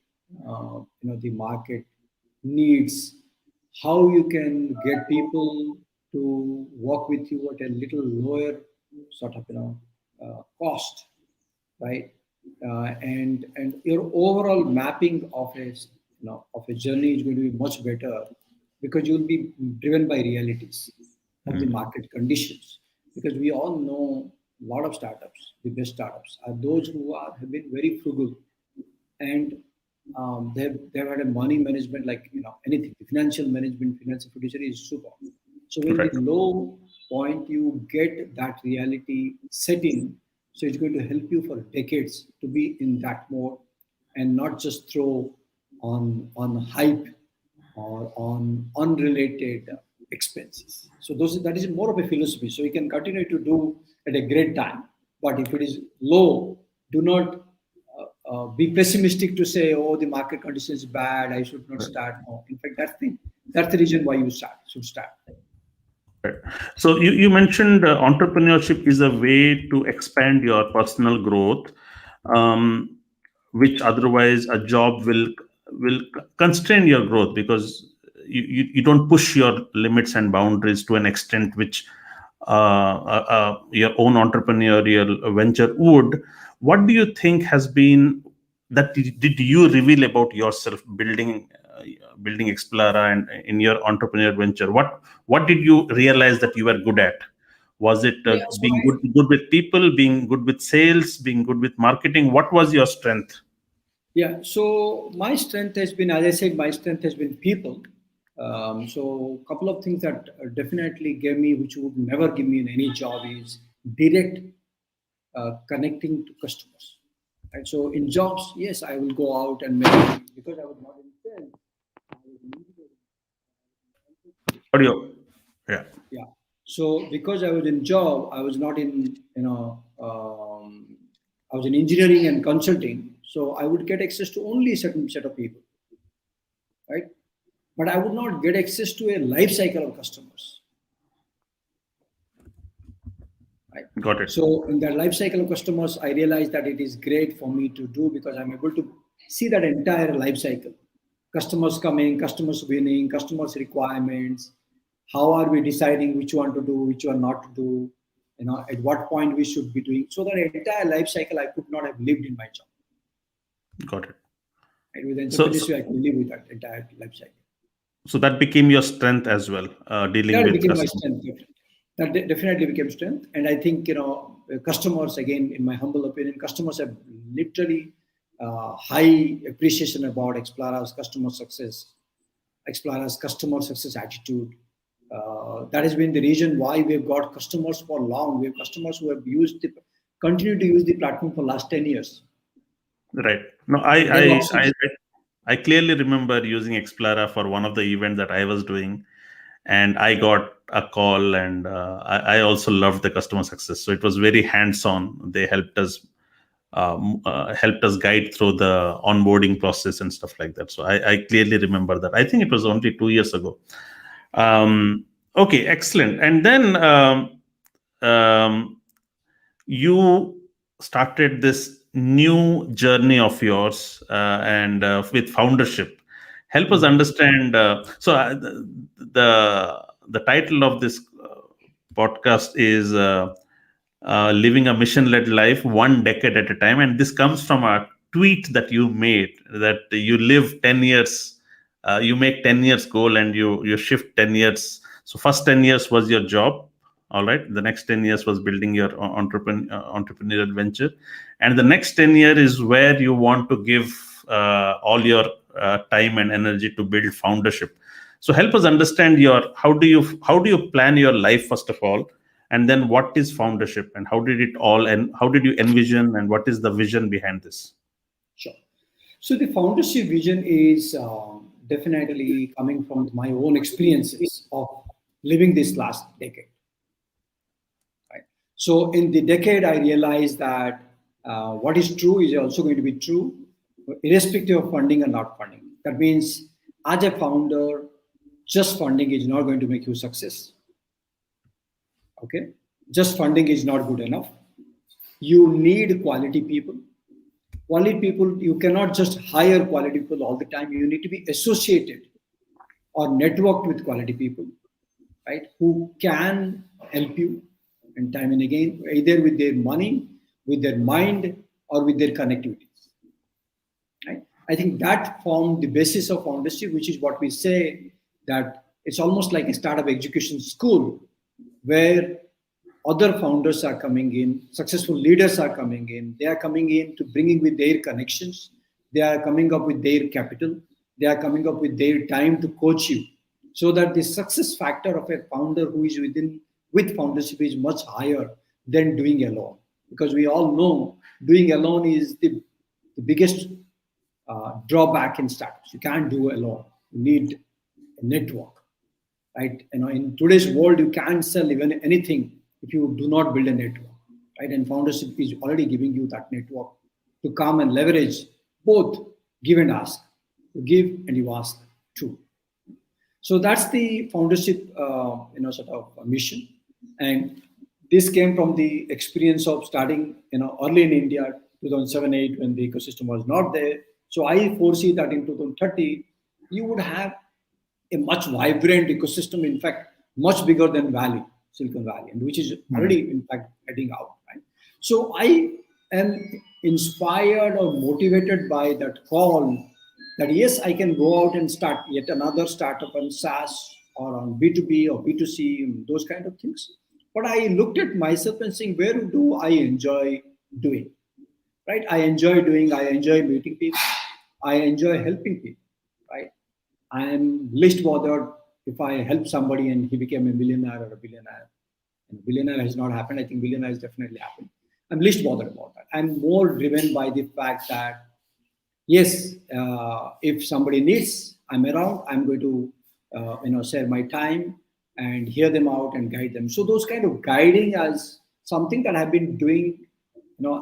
the market needs, how you can get people to work with you at a little lower sort of cost, right? And your overall mapping of a journey is going to be much better because you'll be driven by realities of the market conditions. Because we all know a lot of startups, the best startups, are those who have been very frugal, and they've had a money management like anything. The financial management, financial fiduciary is super. So when the Right. low point, you get that reality set in. So it's going to help you for decades to be in that mode, and not just throw on hype or on unrelated expenses. So that is more of a philosophy. So you can continue to do at a great time, but if it is low, do not be pessimistic to say, "Oh, the market condition is bad. I should not start." No, in fact, that's the reason why you should start. Right. So you mentioned entrepreneurship is a way to expand your personal growth, um, which otherwise a job will constrain your growth, because you don't push your limits and boundaries to an extent which your own entrepreneurial venture would. What do you think has been that did you reveal about yourself building Explara and in your entrepreneurial venture? What did you realize that you were good at? Was it Yeah. So being good with people, being good with sales, being good with marketing? What was your strength? yeah. So my strength has been, as I said, my strength has been people. So a couple of things that definitely gave me, which would never give me in any job, is direct connecting to customers. Right. So in jobs, yes, I will go out and maybe because I was not in sales, I was limited. Audio. Yeah. Yeah. So because I was in job, I was not in, I was in engineering and consulting. So I would get access to only a certain set of people, right? But I would not get access to a life cycle of customers, right? Got it. So in that life cycle of customers, I realized that it is great for me to do because I'm able to see that entire life cycle. Customers coming, customers winning, customers requirements, how are we deciding which one to do, which one not to do, at what point we should be doing. So that entire life cycle I could not have lived in my job. Got it. Right? With So, so entrepreneurship, I could live with that entire life cycle. so that became your strength as well, dealing That with became my customers. strength. That definitely became strength. And I think, customers, again, in my humble opinion, customers have literally high appreciation about Explara's customer success attitude. That has been the reason why we've got customers for long. We have customers who have continue to use the platform for last 10 years. Right. No, They've also, I clearly remember using Explara for one of the events that I was doing, and I got a call, and I also loved the customer success. So it was very hands-on. They helped us guide through the onboarding process and stuff like that. So I clearly remember that. I think it was only 2 years ago. Okay, excellent. And then you started this new journey of yours, and with foundership. Help us understand. The title of this podcast is living a mission-led life, one decade at a time, and this comes from a tweet that you made, that you live 10 years. You make 10 years goal, and you shift 10 years. So first 10 years was your job. All right. The next 10 years was building your entrepreneurial venture. And the next 10 year is where you want to give all your time and energy to build foundership. So help us understand how do you plan your life, first of all, and then what is foundership, and how did it all, and how did you envision, and what is the vision behind this? sure. So the foundership vision is definitely coming from my own experiences of living this last decade. Right. So in the decade, I realized that what is true is also going to be true, irrespective of funding or not funding. That means, as a founder, just funding is not going to make you success. Okay, just funding is not good enough. You need quality people. Quality people, you cannot just hire quality people all the time. You need to be associated or networked with quality people, right? Who can help you, and time and again, either with their money, with their mind, or with their connectivities. Right? I think that formed the basis of foundership, which is what we say that it's almost like a startup execution school where other founders are coming in, successful leaders are coming in, they are coming in to bringing with their connections, they are coming up with their capital, they are coming up with their time to coach you, so that the success factor of a founder who is within with foundership is much higher than doing alone. Because we all know doing alone is the biggest drawback in startups. You can't do alone. You need a network, right? In today's world, you can't sell even anything if you do not build a network, right? And foundership is already giving you that network to come and leverage both give and ask. You give and you ask too. So that's the foundership, sort of mission. And this came from the experience of starting, early in India, 2007-8, when the ecosystem was not there. So I foresee that in 2030, you would have a much vibrant ecosystem, in fact, much bigger than Silicon Valley, and which is already, in fact, heading out. Right? So I am inspired or motivated by that call that yes, I can go out and start yet another startup on SaaS or on B2B or B2C, those kind of things. But I looked at myself and saying, where do I enjoy doing? Right? I enjoy meeting people. I enjoy helping people. Right? I am least bothered if I help somebody and he became a millionaire or a billionaire. And billionaire has not happened. I think billionaire has definitely happened. I'm least bothered about that. I'm more driven by the fact that, yes, if somebody needs, I'm around. I'm going to, share my time and hear them out and guide them. So those kind of guiding as something that I've been doing.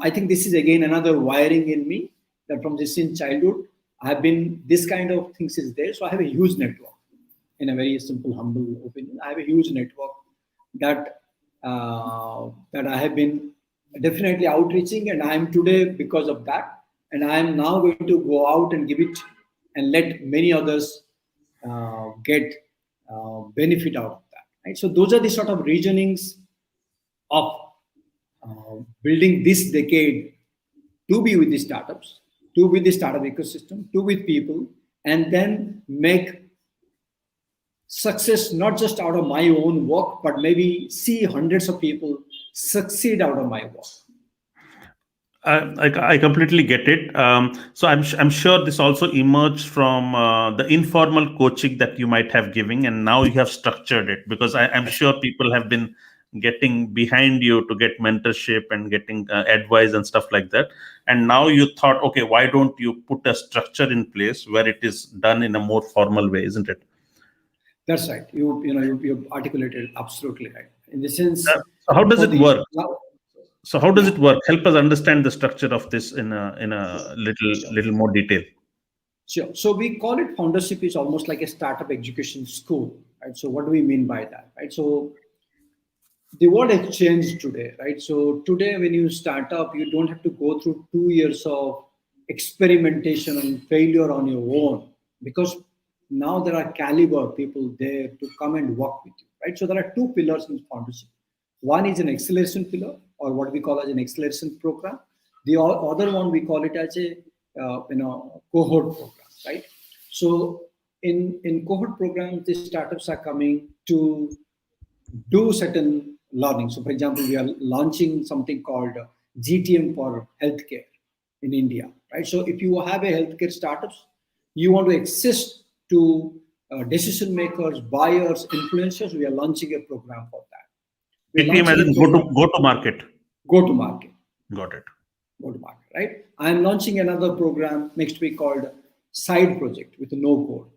I think this is again another wiring in me that from this in childhood, I've been, this kind of things is there. So I have a huge network. In a very simple, humble opinion, I have a huge network that that I have been definitely outreaching, and I am today because of that. And I am now going to go out and give it and let many others get benefit out of that. Right? So those are the sort of reasonings of building this decade to be with the startups, to with the startup ecosystem, to with people, and then make success not just out of my own work, but maybe see hundreds of people succeed out of my work. I completely get it. So I'm sure this also emerged from the informal coaching that you might have giving, and now you have structured it, because I'm sure people have been getting behind you to get mentorship and getting advice and stuff like that. And now you thought, okay, why don't you put a structure in place where it is done in a more formal way, isn't it? That's right. You articulated absolutely right. In the sense, so how does it work? So how does it work? Help us understand the structure of this in a little more detail. Sure. So we call it foundership is almost like a startup education school, right? So what do we mean by that, right? So the world has changed today, right? So today, when you start up, you don't have to go through 2 years of experimentation and failure on your own, because now there are caliber people there to come and work with you, right? So there are two pillars in foundership. One is an acceleration pillar, or what we call as an acceleration program. The other one, we call it as a cohort program, right? So in cohort programs, the startups are coming to do certain learning. So, for example, we are launching something called GTM for healthcare in India, right? So, if you have a healthcare startups, you want to access to decision makers, buyers, influencers, we are launching a program for that. GTM as in go to market. Go to market. Got it. Go to market, right? I'm launching another program next week called Side Project with no code.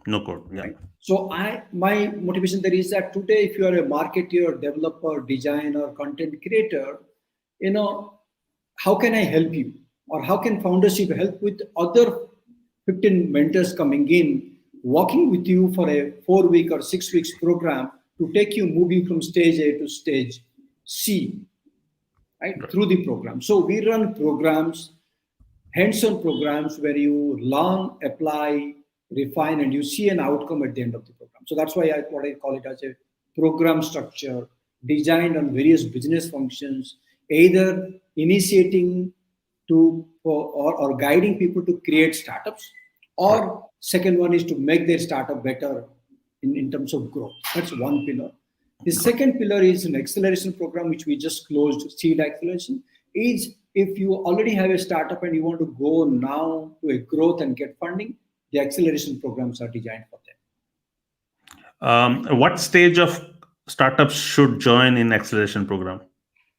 No code, yeah. Right? So my motivation there is that today, if you are a marketer, developer, designer, content creator, how can I help you? Or how can Foundership help with other 15 mentors coming in, working with you for a 4-week or 6 weeks program to take you, move you from stage A to stage C, right, through the program. So we run programs, hands-on programs where you learn, apply, refine, and you see an outcome at the end of the program. So that's why what I call it as a program structure designed on various business functions, either initiating or guiding people to create startups, or second one is to make their startup better in terms of growth. That's one pillar. The second pillar is an acceleration program, which we just closed, seed acceleration. Is if you already have a startup and you want to go now to a growth and get funding, the acceleration programs are designed for them. What stage of startups should join in acceleration program?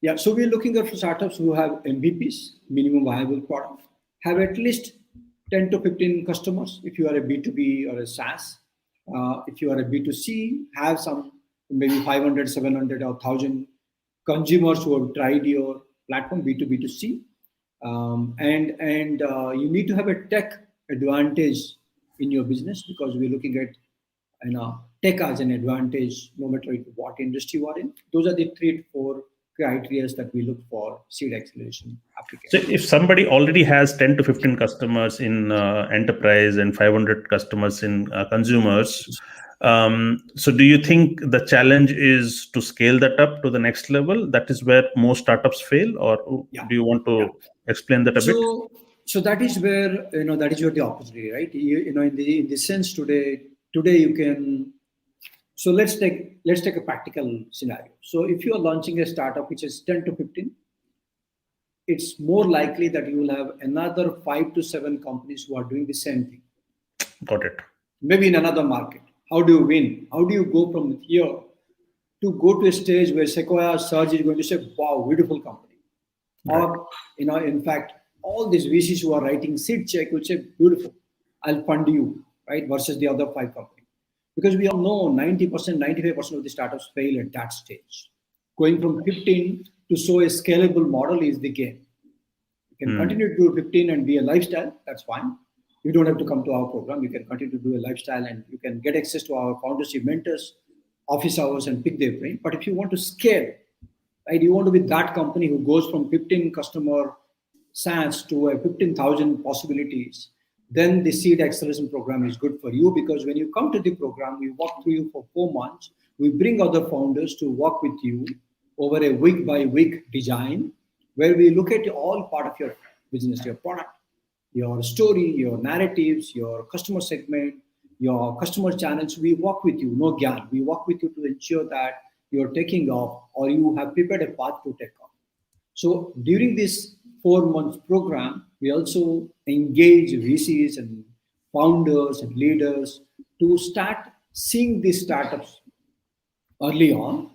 Yeah, so we're looking at startups who have MVPs, minimum viable product, have at least 10 to 15 customers if you are a B2B or a SaaS. If you are a B2C, have some maybe 500, 700 or 1,000 consumers who have tried your platform, B2B to C. And you need to have a tech advantage in your business, because we're looking at tech as an advantage no matter what industry you are in. Those are the 3 to 4 criteria that we look for seed acceleration applications. So if somebody already has 10 to 15 customers in enterprise and 500 customers in consumers, so do you think the challenge is to scale that up to the next level? That is where most startups fail, or do you want to explain that a bit? So that is where that is where the opportunity, right? In the sense today you can. So let's take a practical scenario. So if you are launching a startup which is 10 to 15, it's more likely that you will have another 5 to 7 companies who are doing the same thing. Got it. Maybe in another market. How do you win? How do you go from here to go to a stage where Sequoia Surge is going to say, wow, beautiful company. Right. Or, in fact, all these VCs who are writing seed check will say, beautiful, I'll fund you, right? Versus the other 5 companies. Because we all know 90%, 95% of the startups fail at that stage. Going from 15 to so a scalable model is the game. You can continue to do 15 and be a lifestyle, that's fine. You don't have to come to our program. You can continue to do a lifestyle and you can get access to our foundership mentors, office hours, and pick their brain. But if you want to scale, right, you want to be that company who goes from 15 customer SaaS to a 15,000 possibilities, then the seed acceleration program is good for you, because when you come to the program, we walk through you for 4 months. We bring other founders to work with you over a week by week design, where we look at all part of your business, your product, your story, your narratives, your customer segment, your customer channels. We work with you, no gyan. We work with you to ensure that you're taking off or you have prepared a path to take off. So during this 4 months program, we also engage VCs and founders and leaders to start seeing these startups early on.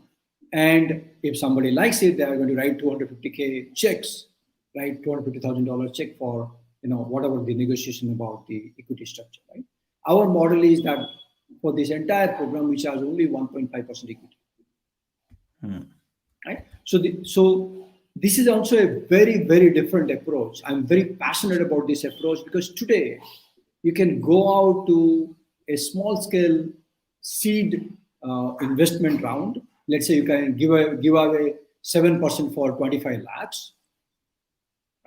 And if somebody likes it, they are going to write 250K checks, right? $250,000 check for whatever the negotiation about the equity structure, right? Our model is that for this entire program, we charge only 1.5% equity, right? So this is also a very, very different approach. I'm very passionate about this approach because today you can go out to a small scale seed investment round. Let's say you can give away 7% for 25 lakhs,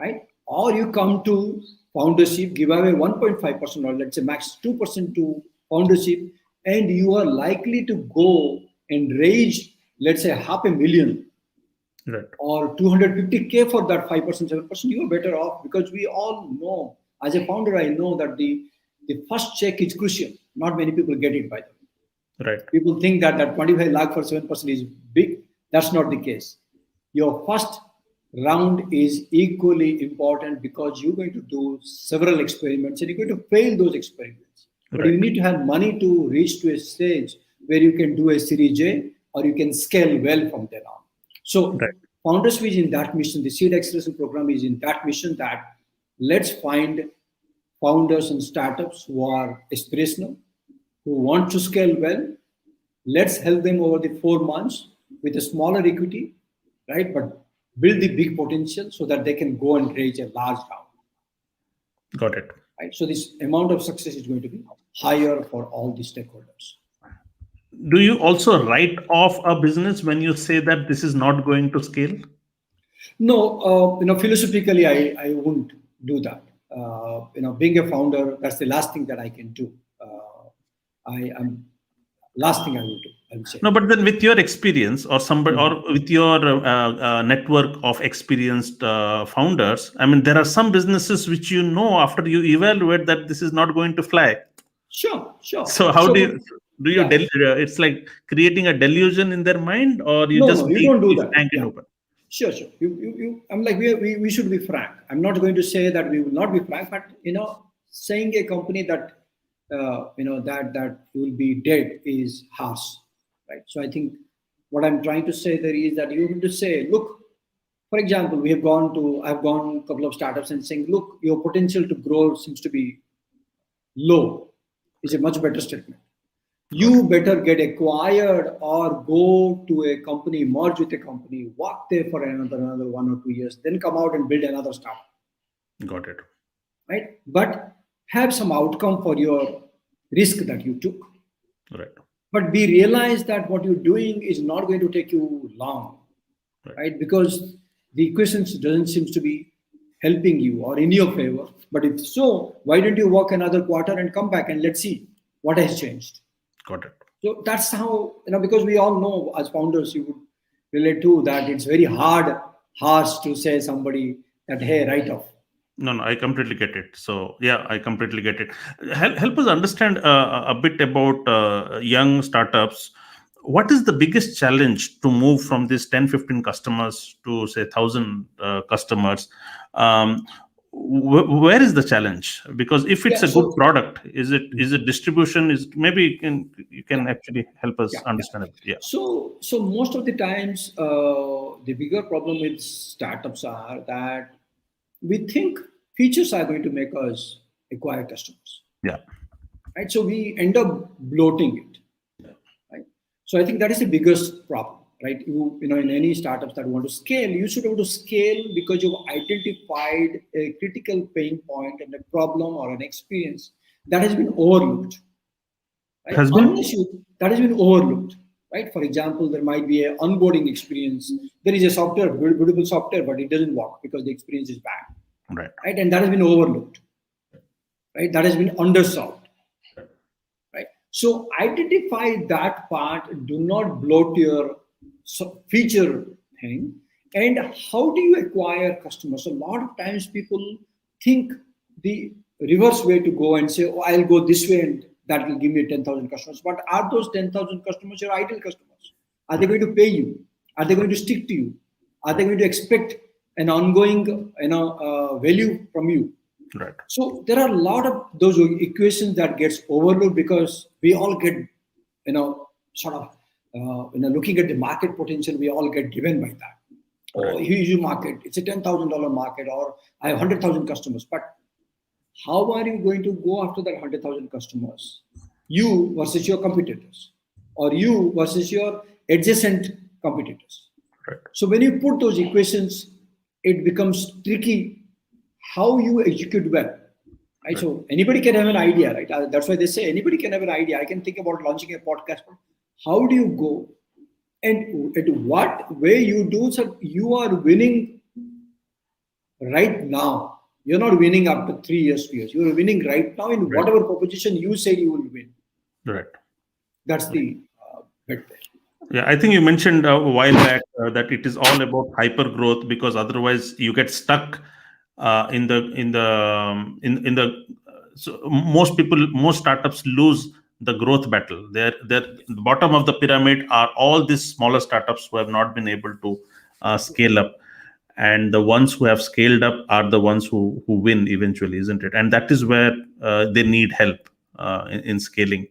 right? Or you come to Foundership, give away 1.5% or let's say max 2% to Foundership, and you are likely to go and raise, let's say, $500,000. Right. Or 250K for that 5%, 7%, you are better off, because we all know, as a founder, I know that the first check is crucial. Not many people get it, by the way. Right. People think that 25 lakh for 7% is big. That's not the case. Your first round is equally important because you're going to do several experiments and you're going to fail those experiments. Right. But you need to have money to reach to a stage where you can do a Series A or you can scale well from there on. So right. Founders is in that mission. The seed acceleration program is in that mission, that let's find founders and startups who are aspirational, who want to scale well. Let's help them over the 4 months with a smaller equity, right? But build the big potential so that they can go and raise a large round. Got it. Right. So this amount of success is going to be higher for all the stakeholders. Do you also write off a business when you say that this is not going to scale? No, philosophically, I wouldn't do that. Being a founder, that's the last thing that I can do. I am last thing I will do. I would say. No, but then with your experience or somebody Mhm. or with your network of experienced founders, I mean, there are some businesses which after you evaluate that this is not going to fly. Sure, sure. So how So do you yeah, it's like creating a delusion in their mind, or you no, just no, you be don't do that. frank and Yeah. open? Sure, sure. I'm like, we should be frank. I'm not going to say that we will not be frank, but saying a company that that will be dead is harsh, right? So I think what I'm trying to say there is that you have to say, look, for example, I've gone a couple of startups and saying, look, your potential to grow seems to be low. Is a much better statement. Got You better get acquired or go to a company, merge with a company, work there for another 1 or 2 years, then come out and build another startup, got it. right? But have some outcome for your risk that you took. Right. But be realized that what you're doing is not going to take you long, Right. right? Because the equations doesn't seem to be helping you or in your favor. But if so, why don't you work another quarter and come back and let's see what has changed. Got it. So that's how, because we all know as founders, you would relate to that it's very harsh to say somebody that, hey, write off. No, no, I completely get it. So, yeah, I completely get it. Help us understand a bit about young startups. What is the biggest challenge to move from this 10, 15 customers to, say, 1,000 customers? Um, where is the challenge? Because if it's Yeah. a good So product, is it distribution? Is maybe you can yeah, actually help us yeah. understand it. Yeah. So most of the times, the bigger problem with startups are that we think features are going to make us acquire customers, Yeah. right? So we end up bloating it, right? So I think that is the biggest problem, right? In any startups that want to scale, you should be able to scale because you've identified a critical pain point and a problem or an experience that has been overlooked, right? Has been. Unless that has been overlooked, right? For example, there might be an onboarding experience. There is a software, beautiful software, but it doesn't work because the experience is bad, Right. right? And that has been overlooked, right? That has been undersolved, right? So identify that part. Do not bloat your feature thing. And how do you acquire customers? So a lot of times people think the reverse way to go and say, oh, I'll go this way and that will give me 10,000 customers. But are those 10,000 customers your ideal customers? Are they Right. going to pay you? Are they going to stick to you? Are they going to expect an ongoing value from you? Right. So there are a lot of those equations that gets overlooked because we all get, sort of, looking at the market potential, we all get driven by that. Right. Oh, huge market, it's a $10,000 market, or I have 100,000 customers. But how are you going to go after that 100,000 customers? You versus your competitors, or you versus your adjacent competitors. Right. So when you put those equations, it becomes tricky how you execute well. Right? Right. So anybody can have an idea, right? That's why they say anybody can have an idea. I can think about launching a podcast. But how do you go and at what way you do so you are winning right now? You're not winning after 3 years, 2 years. You're winning right now in Right. whatever proposition you said you will win. Right. That's the bet there. Yeah, I think you mentioned a while back that it is all about hyper growth, because otherwise you get stuck in the so most startups lose the growth battle. They're the bottom of the pyramid are all these smaller startups who have not been able to scale up, and the ones who have scaled up are the ones who win eventually, isn't it? And that is where they need help in scaling.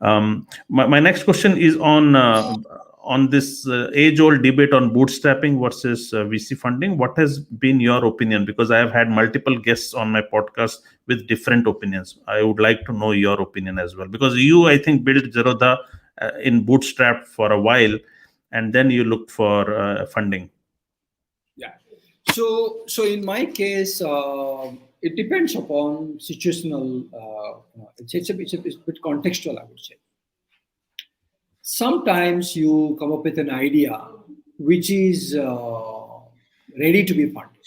My next question is on this age-old debate on bootstrapping versus VC funding. What has been your opinion? Because I have had multiple guests on my podcast with different opinions. I would like to know your opinion as well, because you, I think, built Zerodha in bootstrap for a while, and then you looked for funding. Yeah. So in my case, it depends upon situational. It's a bit contextual, I would say. Sometimes you come up with an idea which is ready to be funded.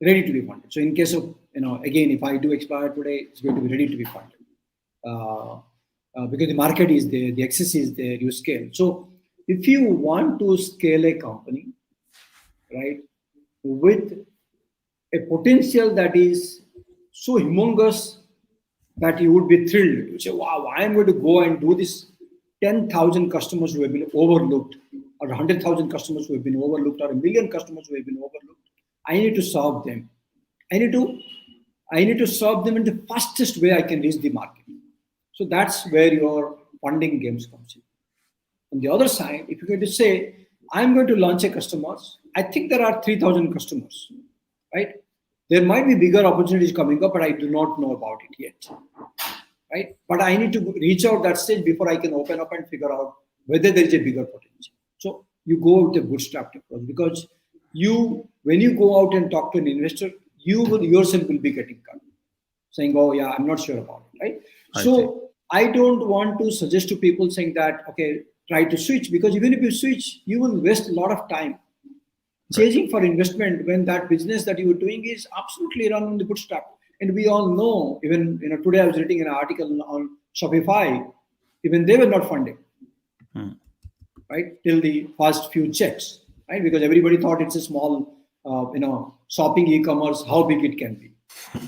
Ready to be funded. So in case of, again, if I do expire today, it's going to be ready to be funded. Because the market is there, the access is there, you scale. So if you want to scale a company, right, with a potential that is so humongous that you would be thrilled. You say, wow, I am going to go and do this 10,000 customers who have been overlooked, or 100,000 customers who have been overlooked, or 1,000,000 customers who have been overlooked. I need to solve them. I need to solve them in the fastest way I can reach the market. So that's where your funding games comes in. On the other side, if you're going to say, I'm going to launch a customers, I think there are 3,000 customers, right? There might be bigger opportunities coming up, but I do not know about it yet, right? But I need to reach out that stage before I can open up and figure out whether there is a bigger potential. So you go with a bootstrapped approach, because when you go out and talk to an investor, you yourself will be getting cut, saying, oh yeah, I'm not sure about it, right? So I don't want to suggest to people saying that, okay, try to switch, because even if you switch, you will waste a lot of time chasing for investment when that business that you are doing is absolutely run on the bootstrap. And we all know, even today I was reading an article on Shopify, even they were not funded, right, till the first few checks, right, because everybody thought it's a small, shopping e-commerce, how big it can be,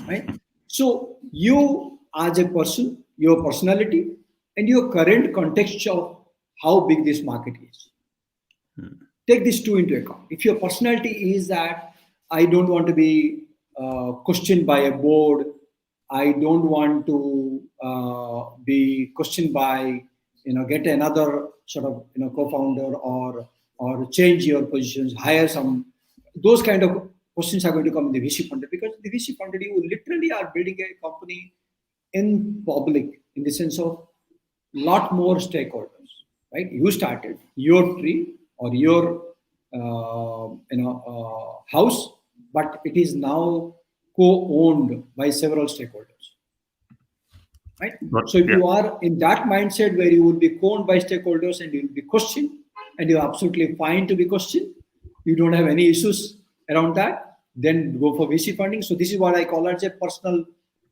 right? So you as a person, your personality, and your current context of how big this market is. Take these two into account. If your personality is that I don't want to be questioned by a board, I don't want to be questioned by, get another sort of, co-founder, or change your positions, hire some, those kind of questions are going to come in the VC funded, because the VC funded, you literally are building a company in public, in the sense of lot more stakeholders, right? You started your tree or your house, but it is now co-owned by several stakeholders, right? So if you are in that mindset where you will be co-owned by stakeholders and you will be questioned, and you're absolutely fine to be questioned, you don't have any issues around that, then go for VC funding. So this is what I call as a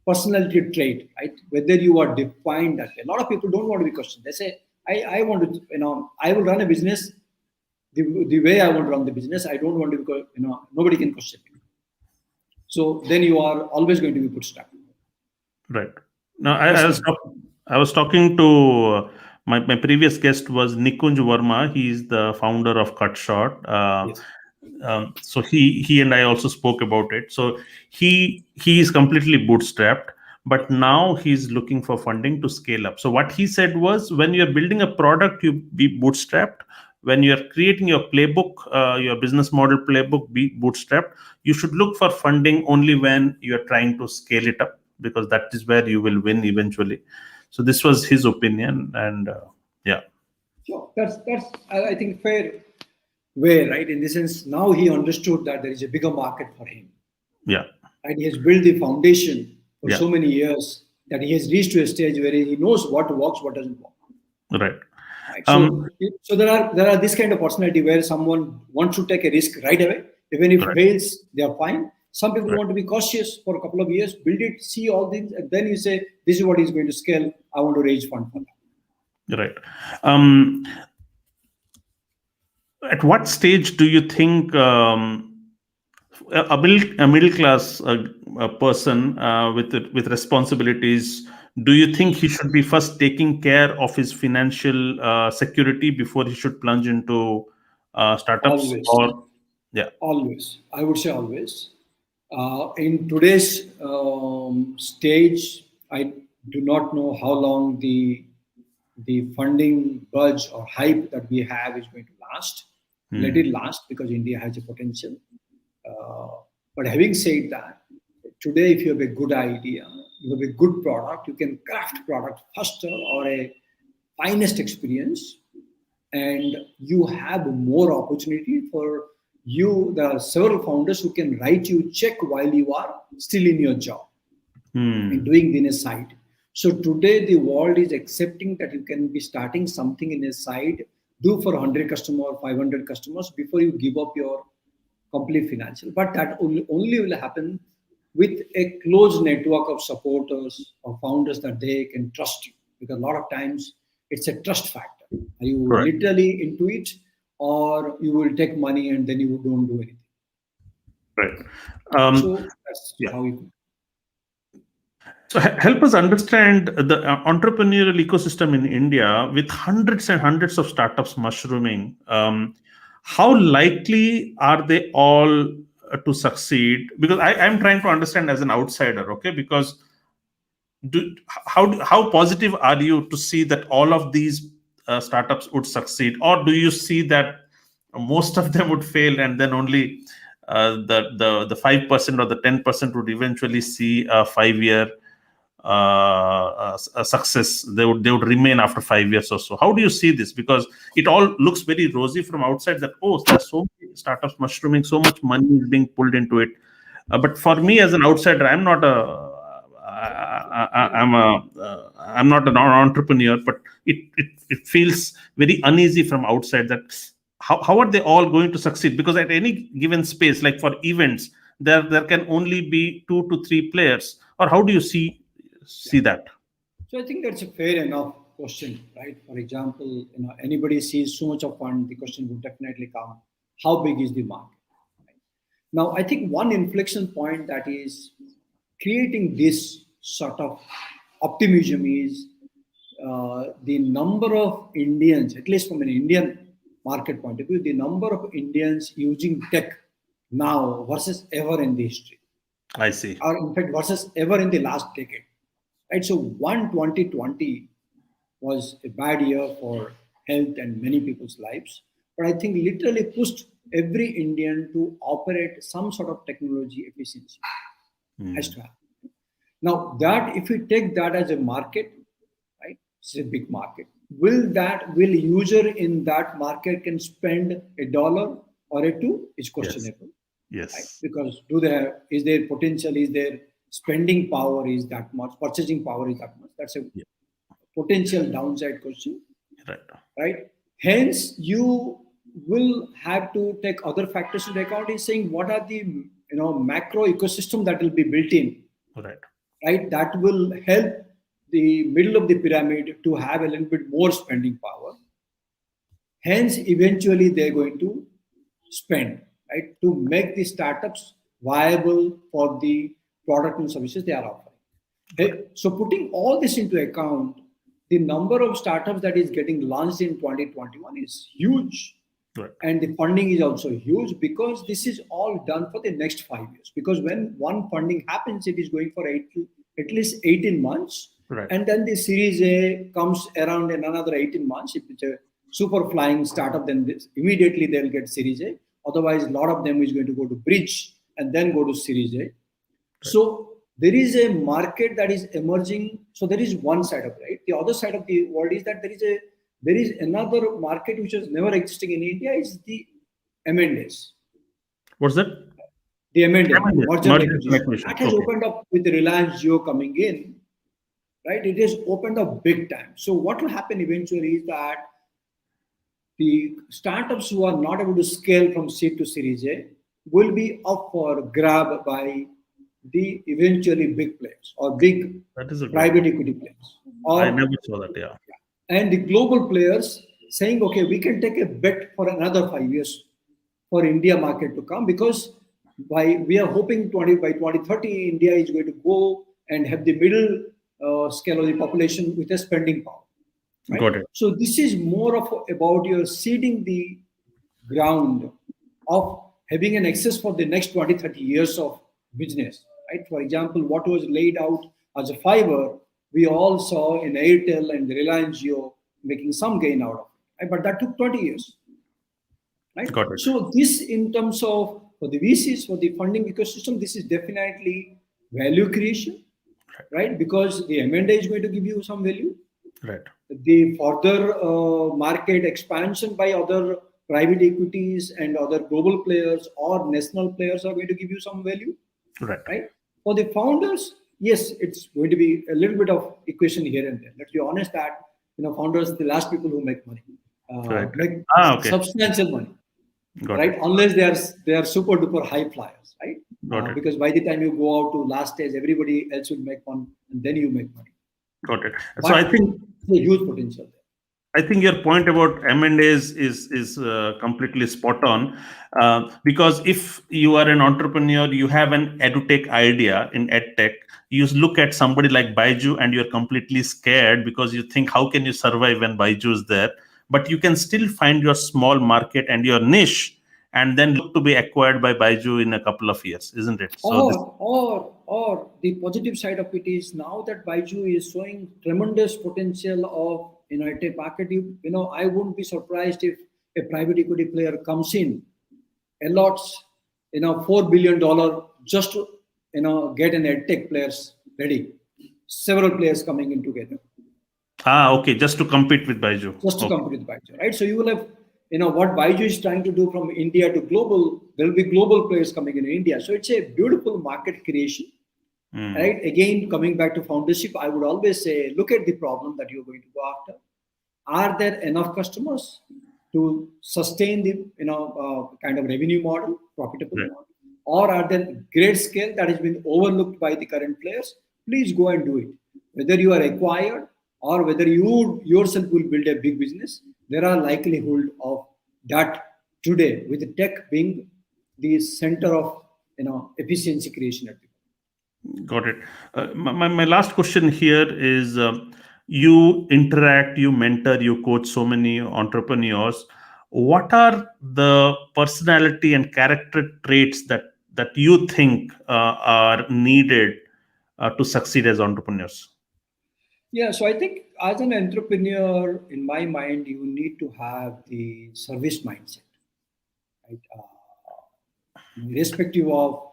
personality trait, right? Whether you are defined that way. A lot of people don't want to be questioned. They say, I want to, I will run a business the way I want to run the business. I don't want to, because nobody can question me. So then you are always going to be bootstrapped. Right. Now I was talking to my previous guest was Nikunj Verma. He's the founder of Cut Short. Yes. So he and I also spoke about it. So he is completely bootstrapped, but now he's looking for funding to scale up. So what he said was, when you're building a product, you be bootstrapped. When you're creating your playbook, your business model playbook, be bootstrapped. You should look for funding only when you're trying to scale it up, because that is where you will win eventually. So this was his opinion, and yeah. Sure, that's I think fair way, right? In the sense, now he understood that there is a bigger market for him. Yeah. And he has built the foundation for so many years that he has reached to a stage where he knows what works, what doesn't work. Right. So there are this kind of personality where someone wants to take a risk right away. Even if it fails, they are fine. Some people want to be cautious for a couple of years, build it, see all things, and then you say, this is what is going to scale. I want to raise fund for that. Right. At what stage do you think a middle class person with responsibilities, do you think he should be first taking care of his financial security before he should plunge into startups? Always. I would say always. In today's stage, I do not know how long the funding buzz or hype that we have is going to last. Let it last, because India has a potential. But having said that, today, if you have a good idea, you have a good product, you can craft product faster or a finest experience, and you have more opportunity for you. There are several founders who can write you a check while you are still in your job and doing in a side. So today the world is accepting that you can be starting something in a side, do for 100 customers, 500 customers before you give up your complete financial. But that only will happen with a close network of supporters or founders that they can trust you. Because a lot of times it's a trust factor. Are you Correct. literally into it, or you will take money and then you don't do anything? Right. So that's how you. So help us understand the entrepreneurial ecosystem in India with hundreds and hundreds of startups mushrooming. How likely are they all to succeed? Because I'm trying to understand as an outsider, okay? Because how positive are you to see that all of these startups would succeed, or do you see that most of them would fail and then only the 5% or the 10% would eventually see a 5-year a success? They would remain after 5 years or so. How do you see this? Because it all looks very rosy from outside, that there's so many startups mushrooming, so much money is being pulled into it. But for me as an outsider, I'm not I'm not an entrepreneur, but it feels very uneasy from outside that how are they all going to succeed? Because at any given space, like for events, there can only be 2 to 3 players. Or how do you see that? So I think that's a fair enough question, right? For example, anybody sees so much of fund, the question would definitely come: how big is the market? Right? Now, I think one inflection point that is creating this sort of optimism is the number of Indians, at least from an Indian market point of view, the number of Indians using tech now versus ever in the history, I see. or in fact versus ever in the last decade. Right. So 2020 was a bad year for health and many people's lives, but I think literally pushed every Indian to operate some sort of technology efficiency. Has to happen. Now that if we take that as a market, right, it's a big market. Will user in that market can spend $1 or $2? It's questionable. Yes. Right? Because is there potential? Is there spending power is that much? Purchasing power is that much? That's a potential downside question. Right. Hence, you will have to take other factors into account. Is saying what are the macro ecosystem that will be built in. Right. That will help the middle of the pyramid to have a little bit more spending power. Hence, eventually they're going to spend, right, to make the startups viable for the product and services they are offering. Okay? So putting all this into account, the number of startups that is getting launched in 2021 is huge. And the funding is also huge because this is all done for the next 5 years. Because when one funding happens, it is going for at least 18 months. And then the Series A comes around in another 18 months. If it's a super flying startup, then immediately they'll get Series A. Otherwise, a lot of them is going to go to bridge and then go to Series A. So there is a market that is emerging. So there is one side of it, right? The other side of the world is that there is another market which was never existing in India, is the M&As. What's that? The M&A, merger acquisition. That has opened up with the Reliance Jio coming in, right? It has opened up big time. So what will happen eventually is that the startups who are not able to scale from seed to Series A will be up for grab by the eventually big players or big private equity players. I never saw that, And the global players saying, okay, we can take a bet for another 5 years for India market to come, because we are hoping by 2030, India is going to go and have the middle scale of the population with a spending power. Right? Got it. So this is more of about your seeding the ground of having an access for the next 20, 30 years of business. Right? For example, what was laid out as a fiber, we all saw in Airtel and Reliance Jio making some gain out of it. Right? But that took 20 years. Right? Got it. So this, in terms of for the VCs, for the funding ecosystem, this is definitely value creation, right? Because the M&A is going to give you some value. Right. The further market expansion by other private equities and other global players or national players are going to give you some value. Right. For the founders, yes, it's going to be a little bit of equation here and there. Let's be honest that founders are the last people who make money, make substantial money. Got right? it. Unless they are super duper high flyers, right? Got it. Because by the time you go out to last stage, everybody else will make one, and then you make money. Got it. So I But think there's a huge potential there. your point about M&A is completely spot on, because if you are an entrepreneur, you have an edutech idea in edtech, you look at somebody like Baiju and you're completely scared because you think, how can you survive when Baiju is there? But you can still find your small market and your niche, and then look to be acquired by Baiju in a couple of years, isn't it? So this. Or the positive side of it is now that Baiju is showing tremendous potential of a market. I wouldn't be surprised if a private equity player comes in, allots $4 billion just to get an edtech players ready. Several players coming in together Okay, just to compete with Baiju. just to Okay. compete with Baiju, right? So you will have, what Baiju is trying to do from India to global. There will be global players coming in India. So it's a beautiful market creation, right? Again, coming back to foundership, I would always say, look at the problem that you're going to go after. Are there enough customers to sustain the kind of revenue model, profitable Right. model, or are there great scale that has been overlooked by the current players? Please go and do it. Whether you are acquired or whether you yourself will build a big business, there are likelihood of that today, with the tech being the center of efficiency creation at the moment. Got it. My last question here is, you interact, you mentor, you coach so many entrepreneurs. What are the personality and character traits that you think are needed to succeed as entrepreneurs? Yeah, so I think as an entrepreneur, in my mind, you need to have the service mindset, right? Irrespective of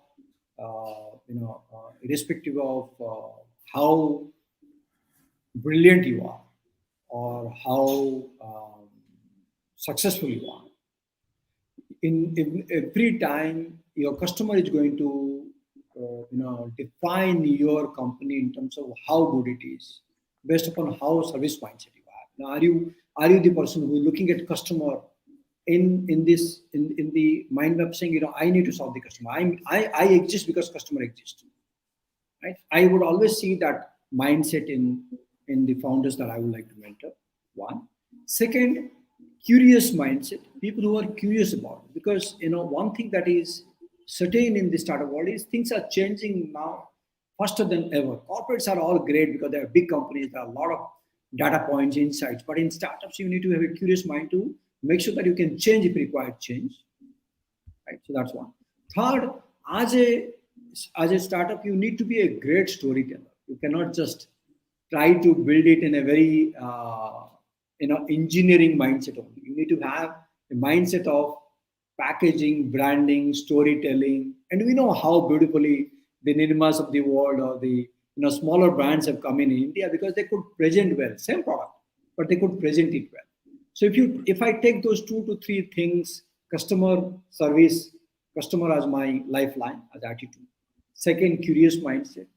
how brilliant you are or how successful you are, in every time your customer is going to define your company in terms of how good it is based upon how service mindset you have. Now, are you the person who is looking at customer in the mind of saying, I need to solve the customer. I exist because customer exists, right? I would always see that mindset in the founders that I would like to mentor. One, second, curious mindset. People who are curious about it. Because one thing that is certain in the startup world is things are changing now faster than ever. Corporates are all great because they are big companies. There are a lot of data points, insights. But in startups, you need to have a curious mind to make sure that you can change if required change. Right. So that's one. Third, as a as a startup, you need to be a great storyteller. You cannot just try to build it in a very engineering mindset only. You need to have a mindset of packaging, branding, storytelling, and we know how beautifully the Nirmas of the world or the smaller brands have come in India because they could present well, same product, but they could present it well. So if I take those 2 to 3 things, customer service, customer as my lifeline, as attitude. Second, curious mindset.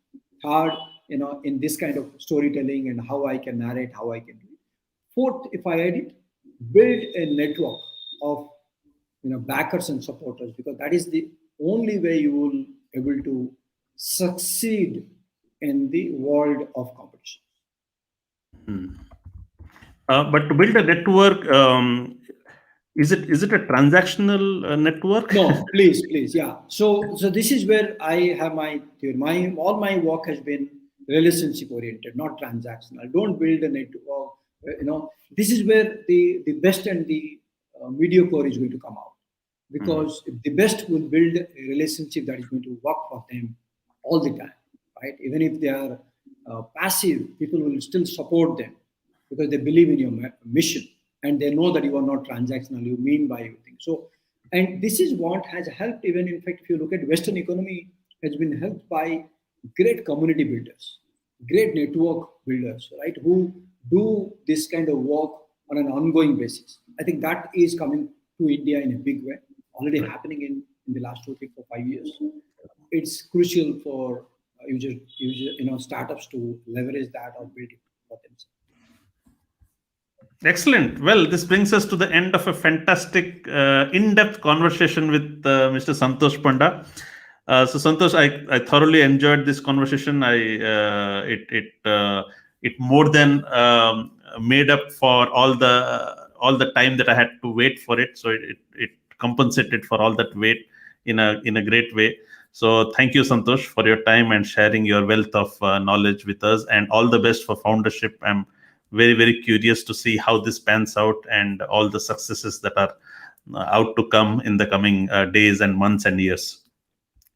Third, in this kind of storytelling and how I can narrate, how I can do it. Fourth, if I add it, build a network of backers and supporters, because that is the only way you will able to succeed in the world of competition. But to build a network, is it a transactional network? No, please, yeah. So this is where I have my theory. All my work has been relationship oriented, not transactional. Don't build a network. This is where the best and the mediocre is going to come out, because if the best will build a relationship that is going to work for them all the time, right? Even if they are passive, people will still support them because they believe in your mission and they know that you are not transactional. You mean by everything. So, and this is what has helped. Even in fact, if you look at Western economy, has been helped by great community builders, great network builders, right? Who do this kind of work on an ongoing basis. I think that is coming to India in a big way. Already Right. happening in the last 2, 3, 4, 5 years. It's crucial for startups to leverage that or build it for themselves. Excellent. Well, this brings us to the end of a fantastic, in-depth conversation with Mr. Santosh Panda. So, Santosh, I thoroughly enjoyed this conversation. It more than made up for all the time that I had to wait for it. So it compensated for all that wait in a great way. So, thank you, Santosh, for your time and sharing your wealth of knowledge with us. And all the best for Foundership. I'm very, very curious to see how this pans out and all the successes that are out to come in the coming days and months and years.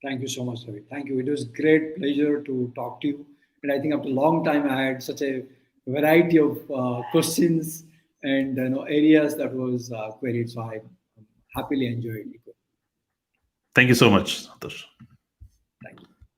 Thank you so much, Ravi. Thank you. It was great pleasure to talk to you. And I think after a long time, I had such a variety of questions and areas that was queried. So I happily enjoyed it. Thank you so much, Santosh. Thank you.